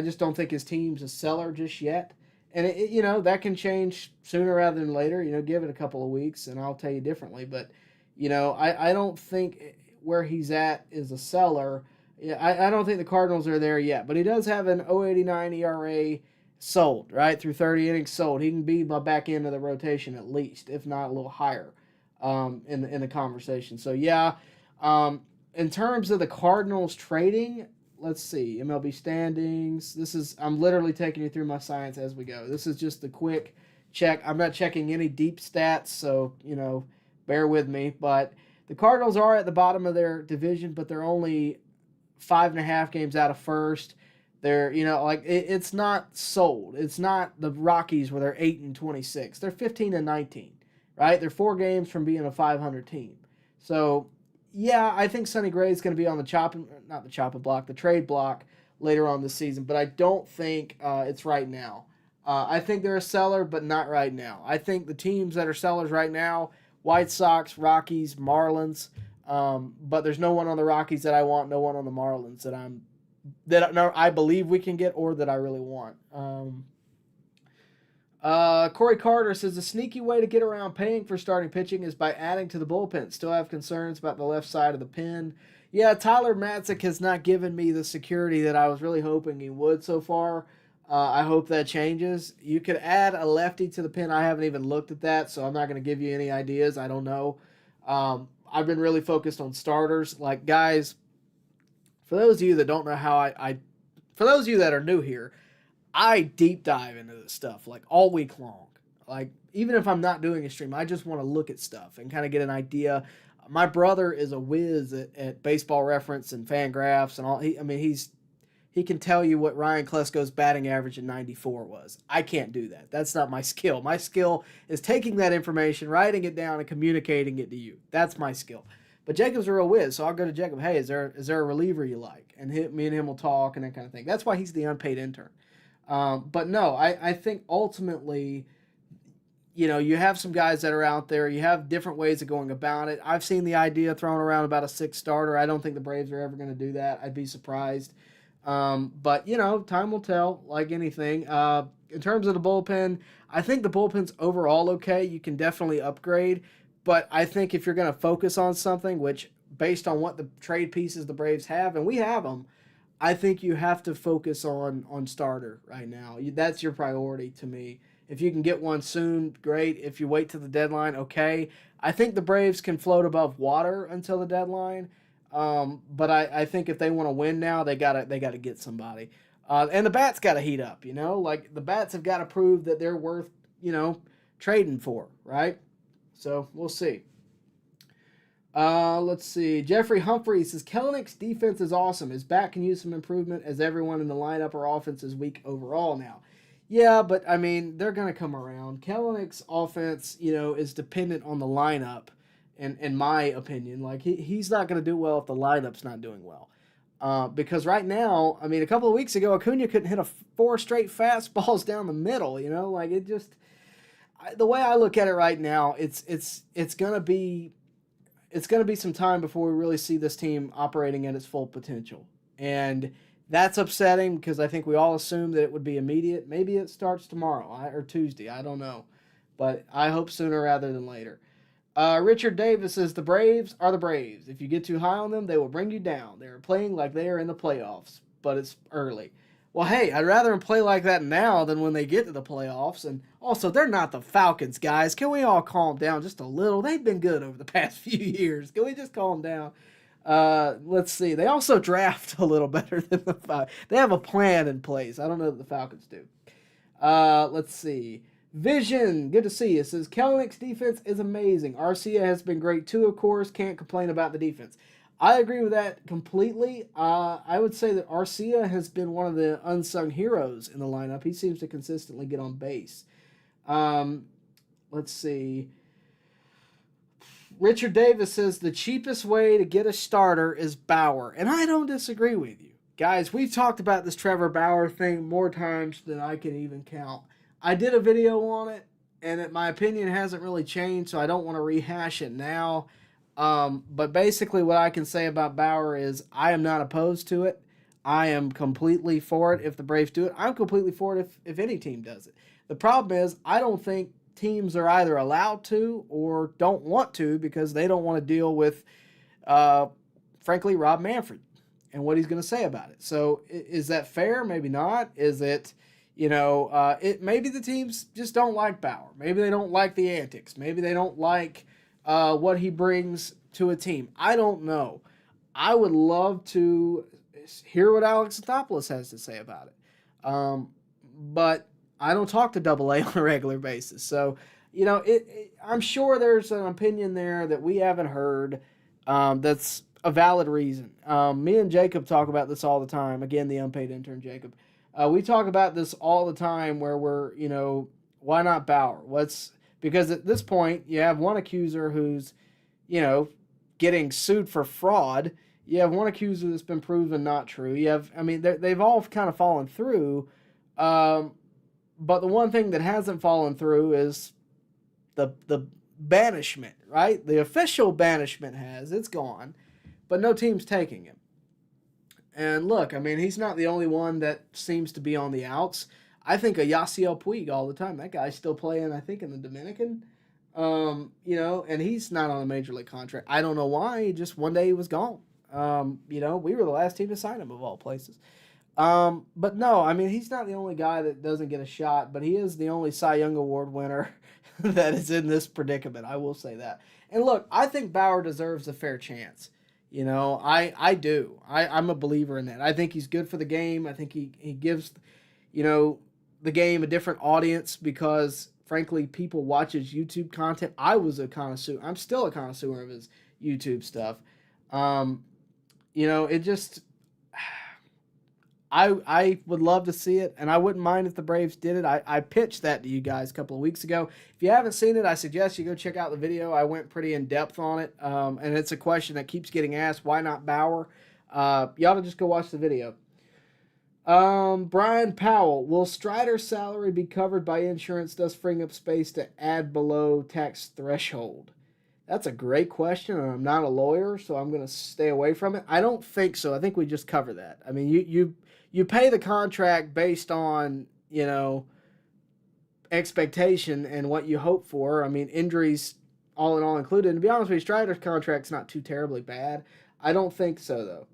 just don't think his team's a seller just yet. And, that can change sooner rather than later. Give it a couple of weeks, and I'll tell you differently. But, I don't think where he's at is a seller. Yeah, I don't think the Cardinals are there yet. But he does have an 0.89 ERA sold, right? Through 30 innings sold. He can be my back end of the rotation at least, if not a little higher in the conversation. So, yeah, in terms of the Cardinals trading, let's see, MLB standings. I'm literally taking you through my science as we go. This is just a quick check. I'm not checking any deep stats, so, bear with me. But the Cardinals are at the bottom of their division, but they're only 5.5 games out of first. They're, it's not sold. It's not the Rockies where they're 8-26. They're 15-19, right? They're 4 games from being a 500 team. So, yeah, I think Sonny Gray is going to be on the trade block later on this season, but I don't think it's right now. I think they're a seller, but not right now. I think the teams that are sellers right now, White Sox, Rockies, Marlins, but there's no one on the Rockies that I want, no one on the Marlins that I believe we can get or that I really want. Corey Carter says the sneaky way to get around paying for starting pitching is by adding to the bullpen. Still have concerns about the left side of the pen. Yeah, Tyler Matzik has not given me the security that I was really hoping he would so far. I hope that changes. You could add a lefty to the pen. I haven't even looked at that, so I'm not going to give you any ideas. I don't know. I've been really focused on starters. Like, guys, for those of you that don't know how for those of you that are new here, I deep dive into this stuff like all week long. Like, even if I'm not doing a stream, I just want to look at stuff and kind of get an idea. My brother is a whiz at Baseball Reference and Fangraphs and all. He can tell you what Ryan Klesko's batting average in 94 was. I can't do that. That's not my skill. My skill is taking that information, writing it down, and communicating it to you. That's my skill. But Jacob's a real whiz, so I'll go to Jacob. Hey, is there a reliever you like? And me and him will talk and that kind of thing. That's why he's the unpaid intern. But no, I think ultimately, you have some guys that are out there. You have different ways of going about it. I've seen the idea thrown around about a 6 starter. I don't think the Braves are ever going to do that. I'd be surprised. But, time will tell, like anything. In terms of the bullpen, I think the bullpen's overall okay. You can definitely upgrade. But I think if you're going to focus on something, which based on what the trade pieces the Braves have, and we have them, I think you have to focus on starter right now. That's your priority to me. If you can get one soon, great. If you wait till the deadline, okay. I think the Braves can float above water until the deadline. But I think if they want to win now, they gotta get somebody. And the bats gotta heat up, like the bats have got to prove that they're worth, trading for, right? So we'll see. Let's see. Jeffrey Humphreys says Kellenick's defense is awesome. His bat can use some improvement as everyone in the lineup or offense is weak overall now. Yeah, but they're gonna come around. Kellenick's offense, is dependent on the lineup. In my opinion, like he's not going to do well if the lineup's not doing well. Because right now, a couple of weeks ago, Acuna couldn't hit 4 straight fastballs down the middle. Like it just. The way I look at it right now, it's gonna be some time before we really see this team operating at its full potential, and that's upsetting because I think we all assumed that it would be immediate. Maybe it starts tomorrow or Tuesday. I don't know, but I hope sooner rather than later. Richard Davis says the Braves are the Braves. If you get too high on them, they will bring you down. They are playing like they are in the playoffs, but it's early. Well, hey, I'd rather them play like that now than when they get to the playoffs. And also, they're not the Falcons, guys. Can we all calm down just a little? They've been good over the past few years. Can we just calm down? Let's see. They also draft a little better than the Falcons. They have a plan in place. I don't know that the Falcons do. Let's see. Vision, good to see you. It says, Kellenick's defense is amazing. Arcia has been great too, of course. Can't complain about the defense. I agree with that completely. I would say that Arcia has been one of the unsung heroes in the lineup. He seems to consistently get on base. Let's see. Richard Davis says, the cheapest way to get a starter is Bauer. And I don't disagree with you. Guys, we've talked about this Trevor Bauer thing more times than I can even count. I did a video on it, and my opinion hasn't really changed, so I don't want to rehash it now. But basically what I can say about Bauer is I am not opposed to it. I am completely for it if the Braves do it. I'm completely for it if any team does it. The problem is I don't think teams are either allowed to or don't want to because they don't want to deal with, frankly, Rob Manfred and what he's going to say about it. So is that fair? Maybe not. Is it... maybe the teams just don't like Bauer. Maybe they don't like the antics. Maybe they don't like what he brings to a team. I don't know. I would love to hear what Alex Anthopoulos has to say about it. But I don't talk to AA on a regular basis. So, I'm sure there's an opinion there that we haven't heard that's a valid reason. Me and Jacob talk about this all the time. Again, the unpaid intern, Jacob. We talk about this all the time where we're, why not Bauer? Because at this point, you have one accuser who's, getting sued for fraud. You have one accuser that's been proven not true. You have, they've all kind of fallen through. But the one thing that hasn't fallen through is the banishment, right? The official banishment it's gone, but no team's taking him. And look, he's not the only one that seems to be on the outs. I think of Yasiel Puig all the time. That guy's still playing, I think, in the Dominican. And he's not on a major league contract. I don't know why. Just one day he was gone. We were the last team to sign him, of all places. But no, I mean, he's not the only guy that doesn't get a shot, but he is the only Cy Young Award winner that is in this predicament. I will say that. And look, I think Bauer deserves a fair chance. I do. I'm a believer in that. I think he's good for the game. I think he gives, the game a different audience because, frankly, people watch his YouTube content. I was a connoisseur. I'm still a connoisseur of his YouTube stuff. It just... I would love to see it, and I wouldn't mind if the Braves did it. I pitched that to you guys a couple of weeks ago. If you haven't seen it, I suggest you go check out the video. I went pretty in-depth on it, and it's a question that keeps getting asked, why not Bauer? You ought to just go watch the video. Brian Powell, will Strider's salary be covered by insurance, thus freeing up space to add below tax threshold? That's a great question, and I'm not a lawyer, so I'm going to stay away from it. I don't think so. I think we just cover that. I mean, you pay the contract based on, expectation and what you hope for. I mean, injuries all in all included. And to be honest with you, Strider's contract's not too terribly bad. I don't think so, though.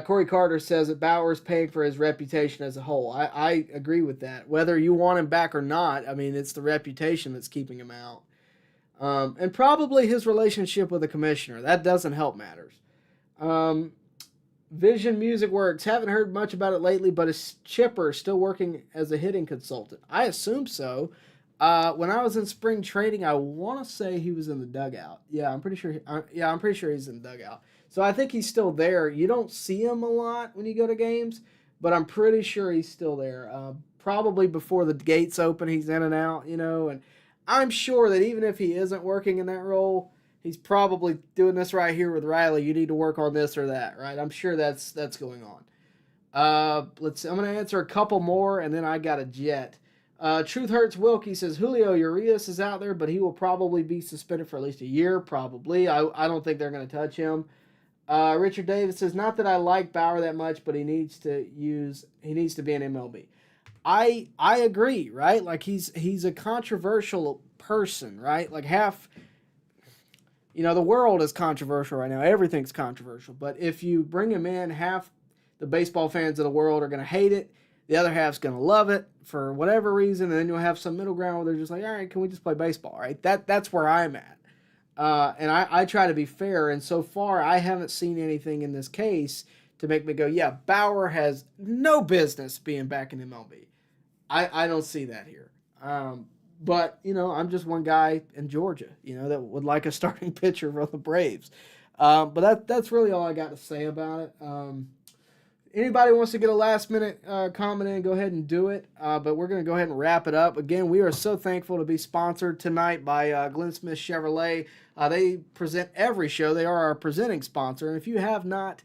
Corey Carter says that Bauer's paying for his reputation as a whole. I agree with that. Whether you want him back or not, I mean, it's the reputation that's keeping him out. And probably his relationship with the commissioner. That doesn't help matters. Vision Music Works. Haven't heard much about it lately, but is Chipper still working as a hitting consultant? I assume so. When I was in spring training, I want to say he was in the dugout. Yeah, I'm pretty sure he's in the dugout. So I think he's still there. You don't see him a lot when you go to games, but I'm pretty sure he's still there. Probably before the gates open, he's in and out, and I'm sure that even if he isn't working in that role, he's probably doing this right here with Riley. You need to work on this or that, right? I'm sure that's going on. I'm going to answer a couple more, and then I got a jet. Truth Hurts Wilkie says, Julio Urias is out there, but he will probably be suspended for at least a year, probably. I don't think they're going to touch him. Richard Davis says, not that I like Bauer that much, but he needs to be in MLB. I agree, right? Like he's a controversial person, right? Like the world is controversial right now. Everything's controversial. But if you bring him in, half the baseball fans of the world are going to hate it. The other half's going to love it for whatever reason. And then you'll have some middle ground where they're just like, all right, can we just play baseball, right? That's where I'm at. And I try to be fair. And so far, I haven't seen anything in this case to make me go, yeah, Bauer has no business being back in MLB. I don't see that here. But, I'm just one guy in Georgia, that would like a starting pitcher for the Braves. But that's really all I got to say about it. Anybody wants to get a last-minute comment in, go ahead and do it. But we're going to go ahead and wrap it up. Again, we are so thankful to be sponsored tonight by Glenn Smith Chevrolet. They present every show. They are our presenting sponsor. And if you have not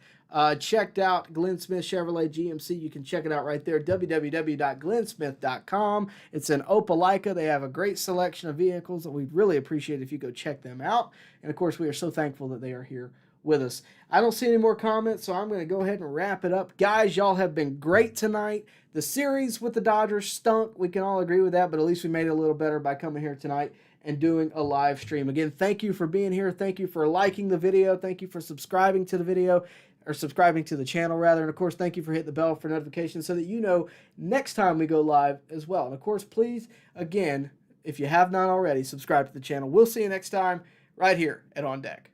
checked out Glenn Smith Chevrolet GMC, you can check it out right there, www.glennsmith.com. It's in Opelika. They have a great selection of vehicles that we'd really appreciate if you go check them out. And, of course, we are so thankful that they are here with us. I don't see any more comments, so I'm going to go ahead and wrap it up. Guys, y'all have been great tonight. The series with the Dodgers stunk. We can all agree with that, but at least we made it a little better by coming here tonight and doing a live stream. Again, thank you for being here. Thank you for liking the video. Thank you for subscribing to the video, or subscribing to the channel, rather. And, of course, thank you for hitting the bell for notifications so that you know next time we go live as well. And, of course, please, again, if you have not already, subscribe to the channel. We'll see you next time right here at On Deck.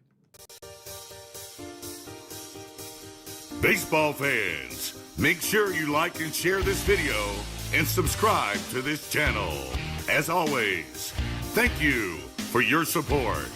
Baseball fans, make sure you like and share this video and subscribe to this channel. As always, thank you for your support.